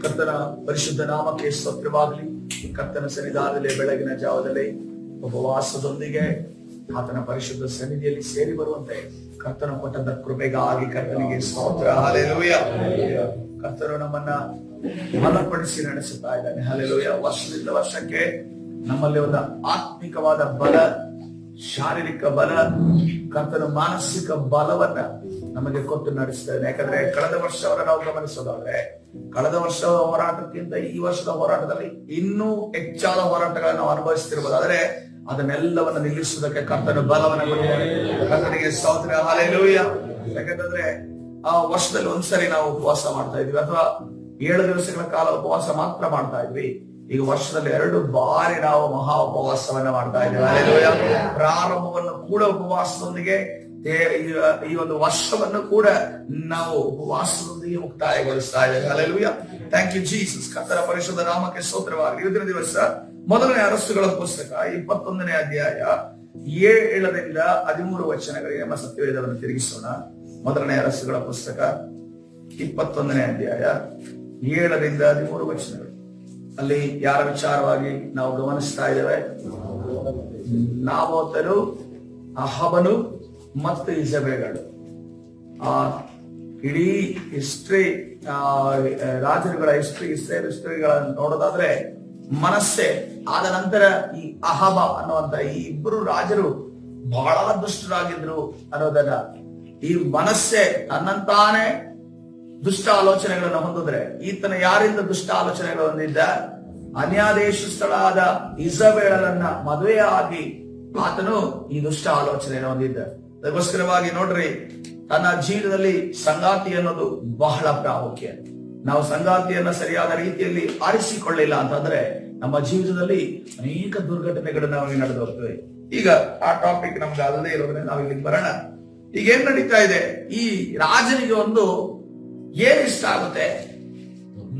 ಕರ್ತನ ಪರಿಶುದ್ಧ ನಾಮಕ್ಕೆ ಸ್ತೋತ್ರವಾಗಲಿ. ಕರ್ತನ ಸನ್ನಿಧಾನದಲ್ಲಿ ಬೆಳಗಿನ ಜಾವದಲ್ಲಿ ಉಪವಾಸದೊಂದಿಗೆ ಆತನ ಪರಿಶುದ್ಧ ಸನ್ನಿಧಿಯಲ್ಲಿ ಸೇರಿ ಬರುವಂತೆ ಕರ್ತನ ಕೊಟ್ಟಂತ ಕೃಪೆಗಾಗಿ ಕರ್ತನಿಗೆ ಸ್ತೋತ್ರ. ಹಲ್ಲೆಲೂಯಾ. ಕರ್ತನು ನಮ್ಮನ್ನ ಬಲಪಡಿಸಿ ನಡೆಸುತ್ತಾ ಇದ್ದಾನೆ. ಹಲ್ಲೆಲೂಯಾ. ವರ್ಷದಿಂದ ವರ್ಷಕ್ಕೆ ನಮ್ಮಲ್ಲಿ ಒಂದು ಆತ್ಮಿಕವಾದ ಬಲ, ಶಾರೀರಿಕ ಬಲ, ಕರ್ತನ ಮಾನಸಿಕ ಬಲವನ್ನ ನಮಗೆ ಕೊಟ್ಟು ನಡೆಸ್ತಾ ಇದ್ದಾನೆ. ಯಾಕಂದ್ರೆ ಕಳೆದ ವರ್ಷವನ್ನ ನಾವು ಗಮನಿಸೋದಾದ್ರೆ, ಕಳೆದ ವರ್ಷದ ಹೋರಾಟಕ್ಕಿಂತ ಈ ವರ್ಷದ ಹೋರಾಟದಲ್ಲಿ ಇನ್ನೂ ಹೆಚ್ಚಾದ ಹೋರಾಟಗಳನ್ನು ನಾವು ಅನುಭವಿಸ್ತಿರ್ಬೋದು. ಆದ್ರೆ ಅದನ್ನೆಲ್ಲವನ್ನ ನಿಲ್ಲಿಸುವುದಕ್ಕೆ ಕರ್ತನ ಬಲವನ್ನ ಕೊಟ್ಟಿದ್ದಾನೆ. ಕರ್ತನಿಗೆ ಸ್ತೋತ್ರ. ಹಲ್ಲೆಲೂಯಾ. ಯಾಕಂತಂದ್ರೆ ಆ ವರ್ಷದಲ್ಲಿ ಒಂದ್ಸರಿ ನಾವು ಉಪವಾಸ ಮಾಡ್ತಾ ಇದ್ವಿ, ಅಥವಾ 7 ದಿವಸಗಳ ಕಾಲ ಉಪವಾಸ ಮಾತ್ರ ಮಾಡ್ತಾ ಇದ್ವಿ. ಈಗ ವರ್ಷದಲ್ಲಿ 2 ಬಾರಿ ನಾವು ಮಹಾ ಉಪವಾಸವನ್ನ ಮಾಡ್ತಾ ಇದ್ದೇವೆ. ಹಲ್ಲೆಲೂಯಾ. ಪ್ರಾರಂಭವನ್ನು ಕೂಡ ಉಪವಾಸದೊಂದಿಗೆ, ಈ ಒಂದು ವರ್ಷವನ್ನು ಕೂಡ ನಾವು ಉಪವಾಸದೊಂದಿಗೆ ಮುಕ್ತಾಯಗೊಳಿಸ್ತಾ ಇದ್ದೇವೆ. ಹಲ್ಲೆಲೂಯಾ. Thank you Jesus. ಕರ್ತನ ಪರಿಶುದ್ಧ ನಾಮಕ್ಕೆ ಸ್ತೋತ್ರವಾಗಲಿ. ಇವತ್ತಿನ ದಿವಸ ಮೊದಲನೇ ಅರಸುಗಳ ಪುಸ್ತಕ 21ನೇ ಅಧ್ಯಾಯ 7ರಿಂದ 13 ವಚನಗಳಿಗೆ ನಮ್ಮ ಸತ್ಯವೇದವನ್ನು ತಿರುಗಿಸೋಣ. ಮೊದಲನೇ ಅರಸುಗಳ ಪುಸ್ತಕ 21ನೇ ಅಧ್ಯಾಯ 7ರಿಂದ 13 ವಚನಗಳು. ಅಲ್ಲಿ ಯಾರ ವಿಚಾರವಾಗಿ ನಾವು ಗಮನಿಸ್ತಾ ಇದ್ದೇವೆ? ನಾಬೋತನು, ಅಹಬನು ಮತ್ತು ಇಜಬೇಲಳು. ಇಡೀ ಹಿಸ್ಟ್ರಿ, ರಾಜರುಗಳ ಇಸ್ರೇಲ್ ಹಿಸ್ಟ್ರಿಗಳನ್ನು ನೋಡೋದಾದ್ರೆ, ಮನಸ್ಸೆ ಆದ ನಂತರ ಈ ಅಹಬ ಅನ್ನುವಂತ ಈ ಇಬ್ಬರು ರಾಜರು ಬಹಳ ದುಷ್ಟರಾಗಿದ್ರು ಅನ್ನೋದನ್ನ, ಈ ಮನಸ್ಸೆ ತನ್ನಂತಾನೆ ದುಷ್ಟ ಆಲೋಚನೆಗಳನ್ನು ಹೊಂದಿದ್ರೆ, ಈತನ ಯಾರಿಂದ ದುಷ್ಟ ಆಲೋಚನೆಗಳು ಹೊಂದಿದ್ದ? ಅನ್ಯಾದೇಶಸ್ಥಳಾದ ಇಜಬೇಲಳನ್ನ ಮದುವೆಯಾಗಿ ಆತನು ಈ ದುಷ್ಟ ಆಲೋಚನೆಯನ್ನು ಹೊಂದಿದ್ದ. ಅದಕ್ಕೋಸ್ಕರವಾಗಿ ನೋಡ್ರಿ, ತನ್ನ ಜೀವನದಲ್ಲಿ ಸಂಗಾತಿ ಅನ್ನೋದು ಬಹಳ ಪ್ರಾಮುಖ್ಯ. ನಾವು ಸಂಗಾತಿಯನ್ನ ಸರಿಯಾದ ರೀತಿಯಲ್ಲಿ ಆರಿಸಿಕೊಳ್ಳಿಲ್ಲ ಅಂತಂದ್ರೆ ನಮ್ಮ ಜೀವಿತದಲ್ಲಿ ಅನೇಕ ದುರ್ಘಟನೆಗಳು ನಾವು ನಡೆದು ಹೋಗ್ತವೆ. ಈಗ ಆ ಟಾಪಿಕ್ ನಮ್ಗೆ ಅಲ್ಲದೆ ಇರೋದ್ರೆ ನಾವು ಇಲ್ಲಿಗೆ ಬರೋಣ. ಈಗ ಏನ್ ನಡೀತಾ ಇದೆ? ಈ ರಾಜನಿಗೆ ಒಂದು ಏನ್ ಇಷ್ಟ ಆಗುತ್ತೆ?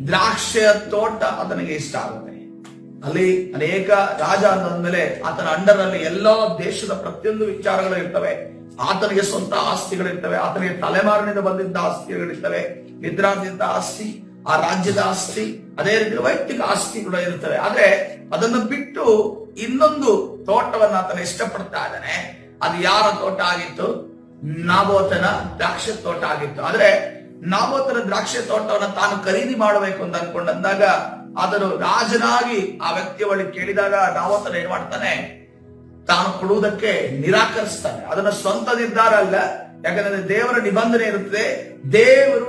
ದ್ರಾಕ್ಷಿಯ ತೋಟ ಆತನಿಗೆ ಇಷ್ಟ ಆಗುತ್ತೆ. ಅಲ್ಲಿ ಅನೇಕ ರಾಜ ಅಂದ್ಮೇಲೆ ಆತನ ಅಂಡರ್ ಅಲ್ಲಿ ಎಲ್ಲಾ ದೇಶದ ಪ್ರತಿಯೊಂದು ವಿಚಾರಗಳು ಇರ್ತವೆ. ಆತನಿಗೆ ಸ್ವಂತ ಆಸ್ತಿಗಳಿರ್ತವೆ, ಆತನಿಗೆ ತಲೆಮಾರಿನಿಂದ ಬಂದಿದ್ದ ಆಸ್ತಿಗಳಿರ್ತವೆ, ನಿದ್ರಾರ್ಜಿತ ಆಸ್ತಿ, ಆ ರಾಜ್ಯದ ಆಸ್ತಿ, ಅದೇ ರೀತಿ ವೈಯಕ್ತಿಕ ಆಸ್ತಿಗಳು ಇರ್ತವೆ. ಆದ್ರೆ ಅದನ್ನು ಬಿಟ್ಟು ಇನ್ನೊಂದು ತೋಟವನ್ನ ಆತನ ಇಷ್ಟಪಡ್ತಾ ಇದ್ದಾನೆ. ಅದು ಯಾರ ತೋಟ ಆಗಿತ್ತು? ನಾಬೋತನ ದ್ರಾಕ್ಷಿ ತೋಟ ಆಗಿತ್ತು. ಆದ್ರೆ ನಾಬೋತನ ದ್ರಾಕ್ಷಿ ತೋಟವನ್ನ ತಾನು ಖರೀದಿ ಮಾಡಬೇಕು ಅಂತ ಅನ್ಕೊಂಡಂದಾಗ, ಆತನು ರಾಜನಾಗಿ ಆ ವ್ಯಕ್ತಿಯ ಬಳಿ ಕೇಳಿದಾಗ ನಾಬೋತನ ಏನ್ ಮಾಡ್ತಾನೆ? ತಾನು ಕೊಡುವುದಕ್ಕೆ ನಿರಾಕರಿಸ್ತಾನೆ. ಅದನ್ನ ಸ್ವಂತ ನಿರ್ಧಾರ ಅಲ್ಲ, ಯಾಕಂದ್ರೆ ದೇವರ ನಿಬಂಧನೆ ಇರುತ್ತದೆ. ದೇವರು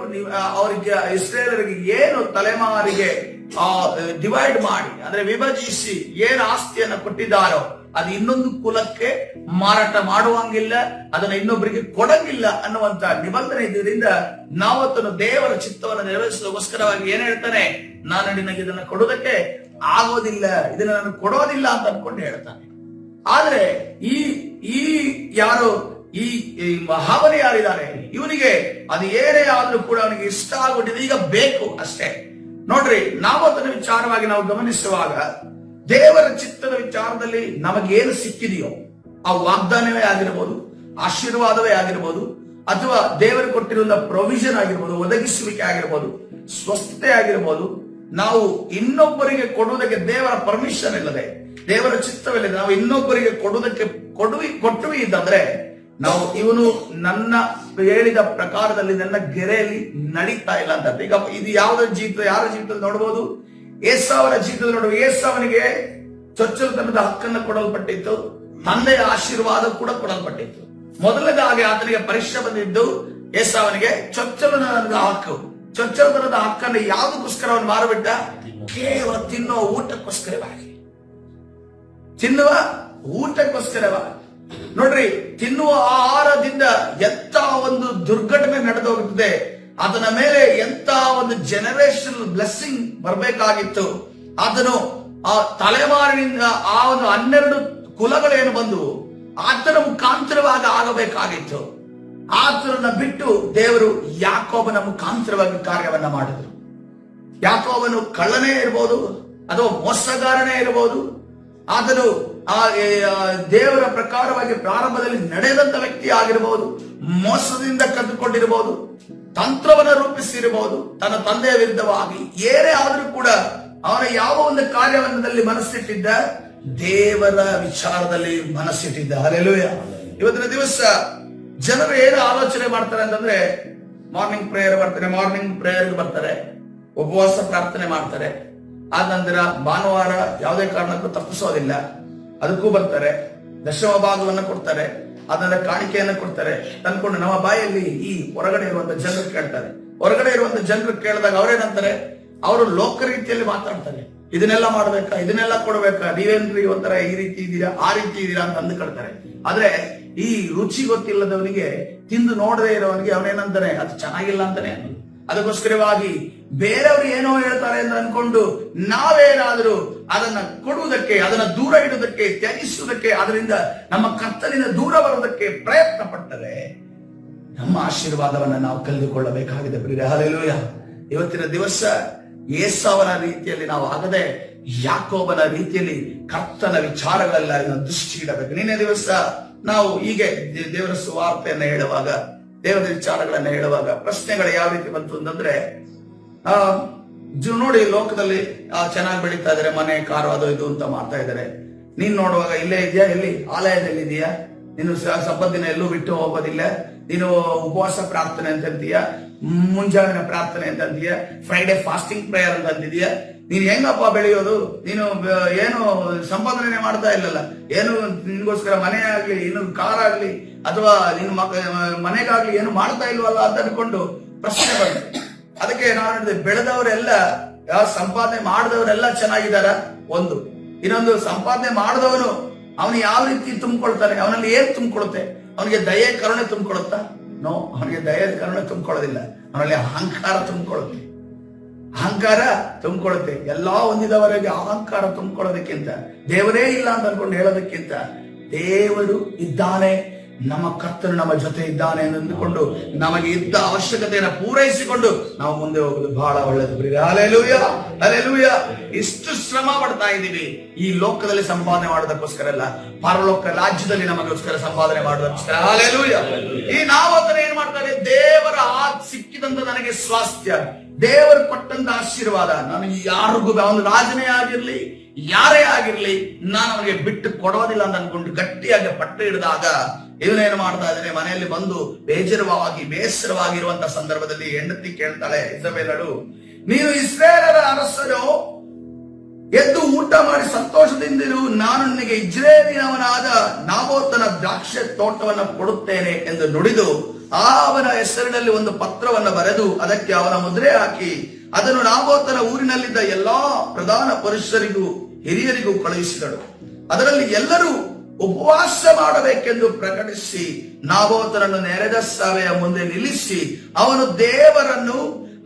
ಅವರಿಗೆ, ಇಸ್ರೇಲರಿಗೆ ಏನು ತಲೆಮಾರಿಗೆ ಡಿವೈಡ್ ಮಾಡಿ, ಅಂದ್ರೆ ವಿಭಜಿಸಿ ಏನು ಆಸ್ತಿಯನ್ನ ಕೊಟ್ಟಿದ್ದಾರೋ ಅದು ಇನ್ನೊಂದು ಕುಲಕ್ಕೆ ಮಾರಾಟ ಮಾಡುವಂಗಿಲ್ಲ, ಅದನ್ನ ಇನ್ನೊಬ್ಬರಿಗೆ ಕೊಡಂಗಿಲ್ಲ ಅನ್ನುವಂತ ನಿಬಂಧನೆ ಇದ್ದುದರಿಂದ ನಾವತ್ತನ್ನು ದೇವರ ಚಿತ್ತವನ್ನು ನೆರವೇರಿಸೋದಕ್ಕೋಸ್ಕರವಾಗಿ ಏನ್ ಹೇಳ್ತಾನೆ? ನಾನು ನಿನಗೆ ಇದನ್ನ ಕೊಡೋದಕ್ಕೆ ಆಗೋದಿಲ್ಲ, ಇದನ್ನ ನಾನು ಕೊಡೋದಿಲ್ಲ ಅಂತ ಅನ್ಕೊಂಡು ಹೇಳ್ತಾನೆ. ಆದ್ರೆ ಈ ಯಾರು ಈ ಮಹಾಬಲಿ ಯಾರಿದ್ದಾರೆ, ಇವನಿಗೆ ಅದು ಏನೇ ಆದ್ರೂ ಕೂಡ ಅವನಿಗೆ ಇಷ್ಟ ಆಗ್ಬಿಟ್ಟಿದೆ, ಈಗ ಬೇಕು ಅಷ್ಟೇ. ನೋಡ್ರಿ, ನಾವು ಅದನ್ನ ವಿಚಾರವಾಗಿ ನಾವು ಗಮನಿಸುವಾಗ ದೇವರ ಚಿತ್ತದ ವಿಚಾರದಲ್ಲಿ ನಮಗೇನು ಸಿಕ್ಕಿದೆಯೋ, ಆ ವಾಗ್ದಾನವೇ ಆಗಿರ್ಬೋದು, ಆಶೀರ್ವಾದವೇ ಆಗಿರ್ಬೋದು, ಅಥವಾ ದೇವರು ಕೊಟ್ಟಿರುವ ಪ್ರೊವಿಷನ್ ಆಗಿರ್ಬೋದು, ಒದಗಿಸುವಿಕೆ ಆಗಿರ್ಬೋದು, ಸ್ವಸ್ಥತೆ ಆಗಿರ್ಬೋದು, ನಾವು ಇನ್ನೊಬ್ಬರಿಗೆ ಕೊಡುವುದಕ್ಕೆ ದೇವರ ಪರ್ಮಿಷನ್ ಇಲ್ಲದೆ, ದೇವರ ಚಿತ್ತವಿಲ್ಲದೆ ನಾವು ಇನ್ನೊಬ್ಬರಿಗೆ ಕೊಡುವುದಕ್ಕೆ ಕೊಟ್ಟುವಿ ಇದ್ದಂದ್ರೆ, ನಾವು ಇವನು ನನ್ನ ಹೇಳಿದ ಪ್ರಕಾರದಲ್ಲಿ ನನ್ನ ಗೆರೆಯಲ್ಲಿ ನಡೀತಾ ಇಲ್ಲ ಅಂತ. ಈಗ ಇದು ಯಾರ ಜೀವಿತದಲ್ಲಿ ನೋಡಬಹುದು? ಏಸಾವನ ಜೀವಿತದಲ್ಲಿ ನೋಡುವ. ಏಸಾವನಿಗೆ ಚೊಚ್ಚಲತನದ ಹಕ್ಕನ್ನು ಕೊಡಲ್ಪಟ್ಟಿತ್ತು, ತಂದೆಯ ಆಶೀರ್ವಾದ ಕೂಡ ಕೊಡಲ್ಪಟ್ಟಿತ್ತು. ಮೊದಲನೇದಾಗಿ ಆತನಿಗೆ ಪರೀಕ್ಷೆ ಬಂದಿದ್ದು ಏಸಾವನಿಗೆ ಚೊಚ್ಚಲತನದ ಹಕ್ಕು. ಚೊಚ್ಚಲತನದ ಹಕ್ಕನ್ನು ಯಾವುದಕ್ಕೋಸ್ಕರ ಅವನು ಮಾರಿಬಿಟ್ಟ? ಕೇವಲ ತಿನ್ನುವ ಊಟಕ್ಕೋಸ್ಕರವಾಗಿ, ತಿನ್ನುವ ಊಟಕ್ಕೋಸ್ಕರವಾಗಿ. ನೋಡ್ರಿ, ತಿನ್ನುವ ಆಹಾರದಿಂದ ಎಂತ ಒಂದು ದುರ್ಘಟನೆ ನಡೆದು ಹೋಗುತ್ತದೆ. ಅದನ ಮೇಲೆ ಎಂತ ಒಂದು ಜನರೇಷನ್ ಬ್ಲೆಸ್ಸಿಂಗ್ ಬರಬೇಕಾಗಿತ್ತು. ಅದನ್ನು ಆ ತಲೆಮಾರಿನಿಂದ ಆ ಒಂದು 12 ಕುಲಗಳೇನು ಬಂದು ಆತನ ಮುಖಾಂತರವಾಗಿ ಆಗಬೇಕಾಗಿತ್ತು. ಆತನನ್ನ ಬಿಟ್ಟು ದೇವರು ಯಾಕೋಬನ ಮುಖಾಂತರವಾಗಿ ಕಾರ್ಯವನ್ನ ಮಾಡಿದ್ರು. ಯಾಕೋಬನು ಕಳ್ಳನೇ ಇರ್ಬೋದು, ಅಥವಾ ಮೋಸಗಾರನೇ ಇರಬಹುದು, ಆತನು ದೇವರ ಪ್ರಕಾರವಾಗಿ ಪ್ರಾರಂಭದಲ್ಲಿ ನಡೆದಂತ ವ್ಯಕ್ತಿ ಆಗಿರಬಹುದು, ಮೋಸದಿಂದ ಕದ್ದುಕೊಂಡಿರಬಹುದು, ತಂತ್ರವನ್ನ ರೂಪಿಸಿರಬಹುದು, ತನ್ನ ತಂದೆಯ ವಿರುದ್ಧವಾಗಿ ಏನೇ ಆದ್ರೂ ಕೂಡ ಅವನ ಯಾವ ಒಂದು ಕಾರ್ಯವನ್ನದಲ್ಲಿ ಮನಸ್ಸಿಟ್ಟಿದ್ದ, ದೇವರ ವಿಚಾರದಲ್ಲಿ ಮನಸ್ಸಿಟ್ಟಿದ್ದ. ಹಲ್ಲೆಲೂಯಾ. ಇವತ್ತಿನ ದಿವಸ ಜನರು ಏನು ಆಲೋಚನೆ ಮಾಡ್ತಾರೆ ಅಂತಂದ್ರೆ, ಮಾರ್ನಿಂಗ್ ಪ್ರೇಯರ್ಗೆ ಬರ್ತಾರೆ, ಉಪವಾಸ ಪ್ರಾರ್ಥನೆ ಮಾಡ್ತಾರೆ, ಆದ ನಂತರ ಭಾನುವಾರ ಯಾವುದೇ ಕಾರಣಕ್ಕೂ ತಪ್ಪಿಸೋದಿಲ್ಲ, ಅದಕ್ಕೂ ಬರ್ತಾರೆ, ದಶಮ ಭಾಗವನ್ನು ಕೊಡ್ತಾರೆ, ಅದನ್ನ ಕಾಣಿಕೆಯನ್ನು ಕೊಡ್ತಾರೆ ತಂದ್ಕೊಂಡು ನಮ್ಮ ಬಾಯಲ್ಲಿ ಈ ಹೊರಗಡೆ ಇರುವಂತ ಜನರು ಕೇಳ್ತಾರೆ. ಹೊರಗಡೆ ಇರುವಂತ ಜನರು ಕೇಳಿದಾಗ ಅವ್ರೇನಂತಾರೆ, ಅವರು ಲೋಕ ರೀತಿಯಲ್ಲಿ ಮಾತಾಡ್ತಾರೆ, ಇದನ್ನೆಲ್ಲ ಮಾಡ್ಬೇಕಾ, ಇದನ್ನೆಲ್ಲ ಕೊಡ್ಬೇಕಾ, ನೀವೇನ್ರಿ ಒಂಥರ ಈ ರೀತಿ ಇದೀರಾ, ಆ ರೀತಿ ಇದೀರಾ ಅಂತ ಅಂದುಕೊಳ್ತಾರೆ. ಆದ್ರೆ ಈ ರುಚಿ ಗೊತ್ತಿಲ್ಲದವನಿಗೆ, ತಿಂದು ನೋಡದೆ ಇರೋವನಿಗೆ ಅವನೇನಂತಾನೆ, ಅದು ಚೆನ್ನಾಗಿಲ್ಲ ಅಂತಾನೆ. ಅದಕ್ಕೋಸ್ಕರವಾಗಿ ಬೇರೆಯವರು ಏನೋ ಹೇಳ್ತಾರೆ ಅಂತ ಅನ್ಕೊಂಡು ನಾವೇನಾದ್ರೂ ಅದನ್ನ ಕೊಡುವುದಕ್ಕೆ, ಅದನ್ನ ದೂರ ಇಡುವುದಕ್ಕೆ, ತ್ಯಜಿಸುವುದಕ್ಕೆ, ಅದರಿಂದ ನಮ್ಮ ಕರ್ತನಿಂದ ದೂರ ಬರುವುದಕ್ಕೆ ಪ್ರಯತ್ನ ಪಟ್ಟರೆ ನಮ್ಮ ಆಶೀರ್ವಾದವನ್ನ ನಾವು ಕಳೆದುಕೊಳ್ಳಬೇಕಾಗಿದೆ. ಪ್ರಿಯರೇ, ಹಲ್ಲೆಲೂಯಾ. ಇವತ್ತಿನ ದಿವಸ ಏಸಾವನ ರೀತಿಯಲ್ಲಿ ನಾವು ಆಗದೆ ಯಾಕೋಬನ ರೀತಿಯಲ್ಲಿ ಕರ್ತನ ವಿಚಾರಗಳೆಲ್ಲ ದೃಷ್ಟಿ ಇಡಬೇಕು. ನಿನ್ನೆ ದಿವಸ ನಾವು ಹೀಗೆ ದೇವರ ಸುವಾರ್ತೆಯನ್ನ ಹೇಳುವಾಗ, ದೇವರ ವಿಚಾರಗಳನ್ನ ಹೇಳುವಾಗ ಪ್ರಶ್ನೆಗಳು ಯಾವ ರೀತಿ ಬಂತು ಅಂತಂದ್ರೆ, ನೋಡಿ ಲೋಕದಲ್ಲಿ ಚೆನ್ನಾಗಿ ಬೆಳೀತಾ ಇದಾರೆ, ಮನೆ ಕಾರು ಅದು ಇದು ಅಂತ ಮಾಡ್ತಾ ಇದಾರೆ. ನೀನ್ ನೋಡುವಾಗ ಇಲ್ಲೇ ಇದೆಯಾ, ಎಲ್ಲಿ ಆಲಯದಲ್ಲಿ ಇದೆಯಾ, ನೀನು ಸಬ್ಬತ್ ದಿನ ಎಲ್ಲೂ ಬಿಟ್ಟು ಹೋಗೋದಿಲ್ಲ, ನೀನು ಉಪವಾಸ ಪ್ರಾರ್ಥನೆ ಅಂತ ಅಂತೀಯ, ಮುಂಜಾನೆ ಪ್ರಾರ್ಥನೆ ಅಂತ ಅಂತೀಯ, ಫ್ರೈಡೆ ಫಾಸ್ಟಿಂಗ್ ಪ್ರೇಯರ್ ಅಂತ ಅಂತಿದೀಯ. ನೀನ್ ಹೆಂಗಪ್ಪ ಬೆಳೆಯೋದು, ನೀನು ಏನು ಸಂಪಾದನೆ ಮಾಡ್ತಾ ಇಲ್ಲಲ್ಲ, ಏನು ನಿನ್ಗೋಸ್ಕರ ಮನೆ ಆಗ್ಲಿ, ಇನ್ನು ಕಾರ್ ಆಗ್ಲಿ, ಅಥವಾ ನಿನ್ ಮನೆಗಾಗ್ಲಿ ಏನು ಮಾಡ್ತಾ ಇಲ್ವಲ್ಲ ಅಂತ ಅನ್ಕೊಂಡು ಪ್ರಶ್ನೆ ಬಂತು. ಅದಕ್ಕೆ ನಾವು ಹೇಳಿದೆ, ಬೆಳೆದವರೆಲ್ಲ, ಸಂಪಾದನೆ ಮಾಡಿದವರೆಲ್ಲ ಚೆನ್ನಾಗಿದಾರ ಒಂದು. ಇನ್ನೊಂದು, ಸಂಪಾದನೆ ಮಾಡಿದವನು ಅವನು ಯಾವ ರೀತಿ ತುಂಬಿಕೊಳ್ತಾನೆ, ಅವನಲ್ಲಿ ಏನ್ ತುಂಬಿಕೊಳ್ಳುತ್ತೆ, ಅವನಿಗೆ ದಯೆ ಕರುಣೆ ತುಂಬಿಕೊಳ್ಳುತ್ತಾ? ನೋ, ಅವನಿಗೆ ದಯೆ ಕರುಣೆ ತುಂಬಿಕೊಳ್ಳೋದಿಲ್ಲ, ಅವನಲ್ಲಿ ಅಹಂಕಾರ ತುಂಬಿಕೊಳ್ಳುತ್ತೆ. ಅಹಂಕಾರ ತುಂಬಿಕೊಳ್ಳುತ್ತೆ. ಎಲ್ಲಾ ಹೊಂದಿದವರಿಗೆ ಅಹಂಕಾರ ತುಂಬಿಕೊಳ್ಳೋದಕ್ಕಿಂತ, ದೇವರೇ ಇಲ್ಲ ಅಂತ ಅನ್ಕೊಂಡು ಹೇಳೋದಕ್ಕಿಂತ, ದೇವರು ಇದ್ದಾನೆ, ನಮ್ಮ ಕರ್ತನು ನಮ್ಮ ಜೊತೆ ಇದ್ದಾನೆ ಎಂದುಕೊಂಡು ನಮಗೆ ಇದ್ದ ಅವಶ್ಯಕತೆಯನ್ನು ಪೂರೈಸಿಕೊಂಡು ನಾವು ಮುಂದೆ ಹೋಗುದು ಬಹಳ ಒಳ್ಳೆಯದು. Hallelujah, hallelujah. ಇಷ್ಟು ಶ್ರಮ ಪಡ್ತಾ ಇದ್ದೀವಿ ಈ ಲೋಕದಲ್ಲಿ ಸಂಪಾದನೆ ಮಾಡೋದಕ್ಕೋಸ್ಕರ ಅಲ್ಲ, ಪರಲೋಕ ರಾಜ್ಯದಲ್ಲಿ ನಮಗೋಸ್ಕರ ಸಂಪಾದನೆ ಮಾಡೋದಕ್ಕೋಸ್ಕರ. ಹಲ್ಲೆಲೂಯಾ. ಈ ನಾವು ಅದನ್ನ ಏನ್ ಮಾಡ್ತಾರೆ, ದೇವರ ಸಿಕ್ಕಿದಂತ ನನಗೆ ಸ್ವಾಸ್ಥ್ಯ, ದೇವರು ಕೊಟ್ಟಂತ ಆಶೀರ್ವಾದ, ನಾನು ಯಾರಿಗೂ, ಅವನು ರಾಜನೇ ಆಗಿರ್ಲಿ ಯಾರೇ ಆಗಿರ್ಲಿ, ನಾನು ಅವನಿಗೆ ಬಿಟ್ಟು ಕೊಡೋದಿಲ್ಲ ಅಂತ ಅನ್ಕೊಂಡು ಗಟ್ಟಿಯಾಗಿ ಪಟ್ಟು ಹಿಡಿದಾಗ ಇವನೇನು ಮಾಡ್ತಾ ಇದ್ದಾನೆ, ಮನೆಯಲ್ಲಿ ಬಂದು ಬೇಸರವಾಗಿರುವಂತ ಸಂದರ್ಭದಲ್ಲಿ ಹೆಂಡತಿ ಕೇಳ್ತಾಳೆ, ಇಸಬೇಲಳು, ನೀನು ಇಸ್ರಾಯೇಲರ ಅರಸನು, ಎದ್ದು ಊಟ ಮಾಡಿ ಸಂತೋಷದಿಂದಿರು, ನಾನು ನಿನಗೆ ಇಜ್ರೇಲಿನವನಾದ ನಾಬೋತನ ದ್ರಾಕ್ಷಿ ತೋಟವನ್ನು ಕೊಡುತ್ತೇನೆ ಎಂದು ನುಡಿದು ಅವನ ಹೆಸರಿನಲ್ಲಿ ಒಂದು ಪತ್ರವನ್ನು ಬರೆದು ಅದಕ್ಕೆ ಅವನ ಮುದ್ರೆ ಹಾಕಿ ಅದನ್ನು ನಾಬೋತನ ಊರಿನಲ್ಲಿದ್ದ ಎಲ್ಲಾ ಪ್ರಧಾನ ಪುರುಷರಿಗೂ ಹಿರಿಯರಿಗೂ ಕಳುಹಿಸಿದಳು. ಅದರಲ್ಲಿ ಎಲ್ಲರೂ ಉಪವಾಸ ಮಾಡಬೇಕೆಂದು ಪ್ರಕಟಿಸಿ ನಾಬೋತನನ್ನು ನೆರೆದ ಸಭೆಯ ಮುಂದೆ ನಿಲ್ಲಿಸಿ, ಅವನು ದೇವರನ್ನು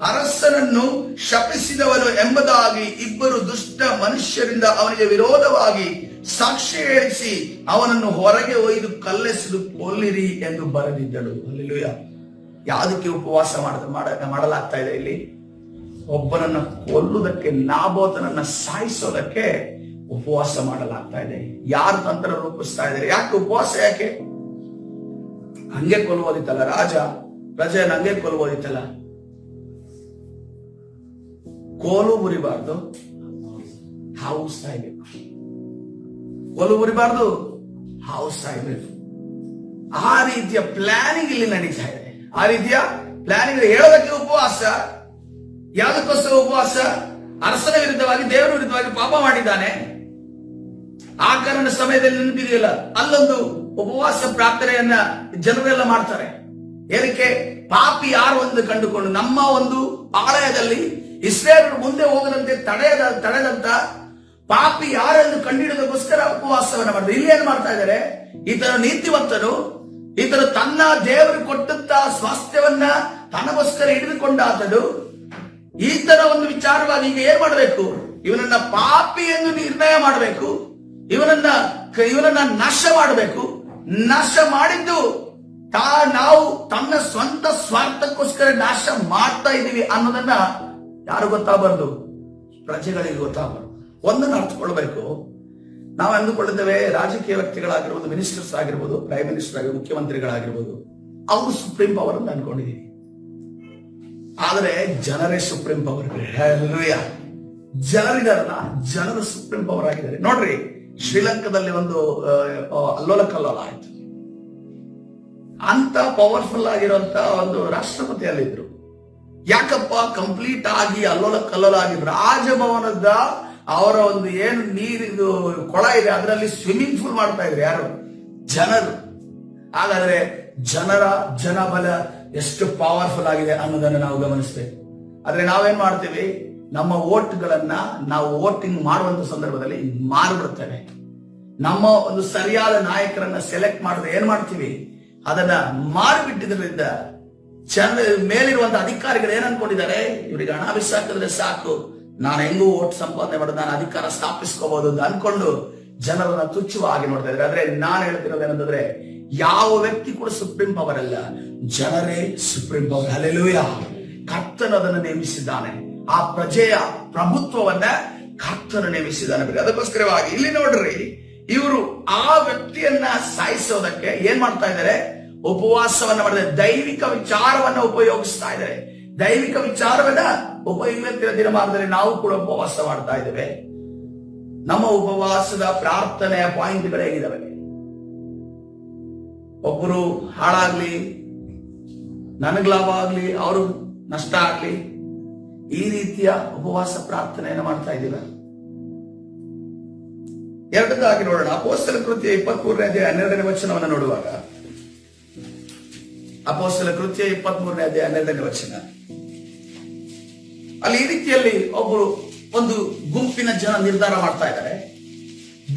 ಅರಸನನ್ನು ಶಪಿಸಿದವನು ಎಂಬುದಾಗಿ ಇಬ್ಬರು ದುಷ್ಟ ಮನುಷ್ಯರಿಂದ ಅವನಿಗೆ ವಿರೋಧವಾಗಿ ಸಾಕ್ಷಿ ಹೇಳಿಸಿ ಅವನನ್ನು ಹೊರಗೆ ಒಯ್ದು ಕಲ್ಲೆಸೆದು ಕೊಲ್ಲಿರಿ ಎಂದು ಬರೆದಿದ್ದಳು. ಹಲ್ಲೆಲೂಯಾ. ಯಾವುದಕ್ಕೆ ಉಪವಾಸ ಮಾಡಲಾಗ್ತಾ ಇದೆ ಇಲ್ಲಿ? ಒಬ್ಬನನ್ನ ಕೊಲ್ಲುವುದಕ್ಕೆ, ನಾಬೋತನನ್ನ ಸಾಯಿಸೋದಕ್ಕೆ ಉಪವಾಸ ಮಾಡಲಾಗ್ತಾ ಇದೆ. ಯಾರು ತಂತ್ರ ರೂಪಿಸ್ತಾ ಇದ್ದಾರೆ? ಯಾಕೆ ಉಪವಾಸ? ಯಾಕೆ? ಹಂಗೆ ಕೊಲ್ಲುವುದಿತ್ತಲ್ಲ, ಪ್ರಜೆಯನ್ನು ಹಂಗೆ ಕೊಲ್ಲುವುದಿತ್ತಲ್ಲ. ಕೋಲು ಮುರಿಬಾರ್ದು, ಹಾವು ಸಾಯ್ಬೇಕು. ಕೋಲು ಮುರಿಬಾರ್ದು, ಹಾವು ಸಾಯ್ಬೇಕು. ಆ ರೀತಿಯ ಪ್ಲಾನಿಂಗ್ ಇಲ್ಲಿ ನಡೀತಾ ಇದೆ. ಆ ರೀತಿಯ ಪ್ಲಾನಿಂಗ್ ಹೇಳೋದಕ್ಕೆ ಉಪವಾಸ. ಯಾವುದಕ್ಕೋಸ್ಕರ ಉಪವಾಸ? ಅರಸನ ವಿರುದ್ಧವಾಗಿ, ದೇವರ ವಿರುದ್ಧವಾಗಿ ಪಾಪ ಮಾಡಿದ್ದಾನೆ. ಆ ಕಾರಣ ಸಮಯದಲ್ಲಿ ನೆನಪಿದೆಯಲ್ಲ, ಅಲ್ಲೊಂದು ಉಪವಾಸ ಪ್ರಾರ್ಥನೆಯನ್ನ ಜನರೆಲ್ಲ ಮಾಡ್ತಾರೆ. ಏನಕ್ಕೆ? ಪಾಪಿ ಯಾರು ಎಂದು ಕಂಡುಕೊಂಡು ನಮ್ಮ ಒಂದು ಆಲಯದಲ್ಲಿ ಇಸ್ರಾಯೇಲರು ಮುಂದೆ ಹೋಗದಂತೆ ತಡೆದಂತ ಪಾಪಿ ಯಾರೆಂದು ಕಂಡುಹಿಡಿದಕ್ಕೋಸ್ಕರ ಉಪವಾಸವನ್ನ ಮಾಡಿದ್ರು. ಇಲ್ಲಿ ಏನ್ ಮಾಡ್ತಾ ಇದ್ದಾರೆ? ಈತನ ನೀತಿವಂತನು, ಈತನು ತನ್ನ ದೇವರು ಕೊಟ್ಟಂತ ಸ್ವಾಸ್ಥ್ಯವನ್ನ ತನಗೋಸ್ಕರ ಹಿಡಿದುಕೊಂಡಾತನು. ಈತನ ಒಂದು ವಿಚಾರವಾಗಿ ಈಗ ಏನ್ ಮಾಡಬೇಕು? ಇವನನ್ನ ಪಾಪಿ ಎಂದು ನಿರ್ಣಯ ಮಾಡಬೇಕು, ಇವನನ್ನ ನಾಶ ಮಾಡಬೇಕು. ನಾಶ ಮಾಡಿದ್ದು ನಾವು ತನ್ನ ಸ್ವಂತ ಸ್ವಾರ್ಥಕ್ಕೋಸ್ಕರ ನಾಶ ಮಾಡ್ತಾ ಇದೀವಿ ಅನ್ನೋದನ್ನ ಯಾರು ಗೊತ್ತಾಗಬಾರ್ದು? ಪ್ರಜೆಗಳಿಗೆ ಗೊತ್ತಾಗಬಾರ್ದು. ಒಂದನ್ನು ಅರ್ಥಕೊಳ್ಬೇಕು. ನಾವು ಅಂದುಕೊಳ್ಳುತ್ತೇವೆ, ರಾಜಕೀಯ ವ್ಯಕ್ತಿಗಳಾಗಿರ್ಬೋದು, ಮಿನಿಸ್ಟರ್ಸ್ ಆಗಿರ್ಬೋದು, ಪ್ರೈಮ್ ಮಿನಿಸ್ಟರ್ ಆಗಿರ್ಬೋದು, ಮುಖ್ಯಮಂತ್ರಿಗಳಾಗಿರ್ಬೋದು, ಅವರು ಸುಪ್ರೀಂ ಪವರ್ ಅಂತ ಅನ್ಕೊಂಡಿದೀವಿ. ಆದರೆ ಜನರೇ ಸುಪ್ರೀಂ ಪವರ್. ಜನರಿದಾರಲ್ಲ, ಜನರು ಸುಪ್ರೀಂ ಪವರ್ ಆಗಿದ್ದಾರೆ. ನೋಡ್ರಿ, ಶ್ರೀಲಂಕಾದಲ್ಲಿ ಒಂದು ಅಲ್ಲೋಲ ಕಲ್ಲೋಲ ಆಯ್ತು. ಅಂತ ಪವರ್ಫುಲ್ ಆಗಿರುವಂತ ಒಂದು ರಾಷ್ಟ್ರಪತಿ ಅಲ್ಲಿದ್ರು. ಯಾಕಪ್ಪ ಕಂಪ್ಲೀಟ್ ಆಗಿ ಅಲ್ಲೋಲ ಕಲ್ಲೋಲ ಆಗಿದ್ರು? ರಾಜಭವನದ ಅವರ ಒಂದು ಏನು ನೀರಿದು ಕೊಳ ಇದೆ ಅದರಲ್ಲಿ ಸ್ವಿಮ್ಮಿಂಗ್ ಪೂಲ್ ಮಾಡ್ತಾ ಇದ್ರು ಯಾರು? ಜನರು. ಹಾಗಾದ್ರೆ ಜನಬಲ ಎಷ್ಟು ಪವರ್ಫುಲ್ ಆಗಿದೆ ಅನ್ನೋದನ್ನು ನಾವು ಗಮನಿಸ್ತೇವೆ. ಆದ್ರೆ ನಾವೇನ್ ಮಾಡ್ತೀವಿ? ನಮ್ಮ ವೋಟ್ಗಳನ್ನ ನಾವು ವೋಟಿಂಗ್ ಮಾಡುವಂತ ಸಂದರ್ಭದಲ್ಲಿ ಮಾರ್ಬಿಡ್ತೇವೆ. ನಮ್ಮ ಒಂದು ಸರಿಯಾದ ನಾಯಕರನ್ನ ಸೆಲೆಕ್ಟ್ ಮಾಡಿದ್ರೆ ಏನ್ ಮಾಡ್ತೀವಿ? ಅದನ್ನ ಮಾರಿಬಿಟ್ಟಿದ್ರಿಂದ ಮೇಲಿರುವಂತಹ ಅಧಿಕಾರಿಗಳು ಏನ್ ಅನ್ಕೊಂಡಿದ್ದಾರೆ? ಇವರಿಗೆ ಹಣ ಬಿಸಾಕಿದ್ರೆ ಸಾಕು, ನಾನು ಹೆಂಗೂ ವೋಟ್ ಸಂಪಾದನೆ ಮಾಡೋದು, ನಾನು ಅಧಿಕಾರ ಸ್ಥಾಪಿಸ್ಕೋಬಹುದು ಅಂತ ಅನ್ಕೊಂಡು ಜನರನ್ನ ತುಚ್ಛವಾಗಿ ನೋಡ್ತಾ ಇದ್ದಾರೆ. ಆದ್ರೆ ನಾನು ಹೇಳ್ತಿರೋದೇನಂತಂದ್ರೆ, ಯಾವ ವ್ಯಕ್ತಿ ಕೂಡ ಸುಪ್ರೀಂ ಪವರ್ ಅಲ್ಲ, ಜನರೇ ಸುಪ್ರೀಂ ಪವರ್. ಹಲ್ಲೆಲೂಯಾ. ಕರ್ತನು ಅದನ್ನು ನೇಮಿಸಿದ್ದಾನೆ. ಆ ಪ್ರಜೆಯ ಪ್ರಭುತ್ವವನ್ನ ಕರ್ತನು ನೇಮಿಸಿದ್ದಾನೆ. ಅದಕ್ಕೋಸ್ಕರವಾಗಿ ಇಲ್ಲಿ ನೋಡ್ರಿ, ಇವರು ಆ ವ್ಯಕ್ತಿಯನ್ನ ಸಾಯಿಸೋದಕ್ಕೆ ಏನ್ ಮಾಡ್ತಾ ಇದ್ದಾರೆ? ಉಪವಾಸವನ್ನ ಮಾಡಿದ್ದಾರೆ. ದೈವಿಕ ವಿಚಾರವನ್ನ ಉಪಯೋಗಿಸ್ತಾ ಇದ್ದಾರೆ. ದೈವಿಕ ವಿಚಾರವನ್ನ ಉಪಯೋಗಿಸುತ್ತಿರುವ ದಿನಮಾನದಲ್ಲಿ ನಾವು ಕೂಡ ಉಪವಾಸ ಮಾಡ್ತಾ ಇದ್ದೇವೆ. ನಮ್ಮ ಉಪವಾಸದ ಪ್ರಾರ್ಥನೆಯ ಪಾಯಿಂಟ್ಗಳು ಹೇಗಿದ್ದಾವೆ? ಒಬ್ಬರು ಹಾಳಾಗ್ಲಿ, ನನಗ್ ಲಾಭ ಆಗ್ಲಿ, ಅವರು ನಷ್ಟ ಆಗ್ಲಿ, ಈ ರೀತಿಯ ಉಪವಾಸ ಪ್ರಾರ್ಥನೆಯನ್ನು ಮಾಡ್ತಾ ಇದ್ದೀವಿ. ಎರಡದಾಗಿ ನೋಡೋಣ. ಅಪೊಸ್ತಲ ಕೃತ್ಯ 23ನೇ ಅಧ್ಯಾಯ 12ನೇ ವಚನವನ್ನು ನೋಡುವಾಗ, ಅಪೊಸ್ತಲ ಕೃತ್ಯ 23ನೇ ಅಧ್ಯಾಯ 12ನೇ ವಚನ, ಅಲ್ಲಿ ಈ ರೀತಿಯಲ್ಲಿ ಒಬ್ಬರು ಒಂದು ಗುಂಪಿನ ಜನ ನಿರ್ಧಾರ ಮಾಡ್ತಾ ಇದ್ದಾರೆ.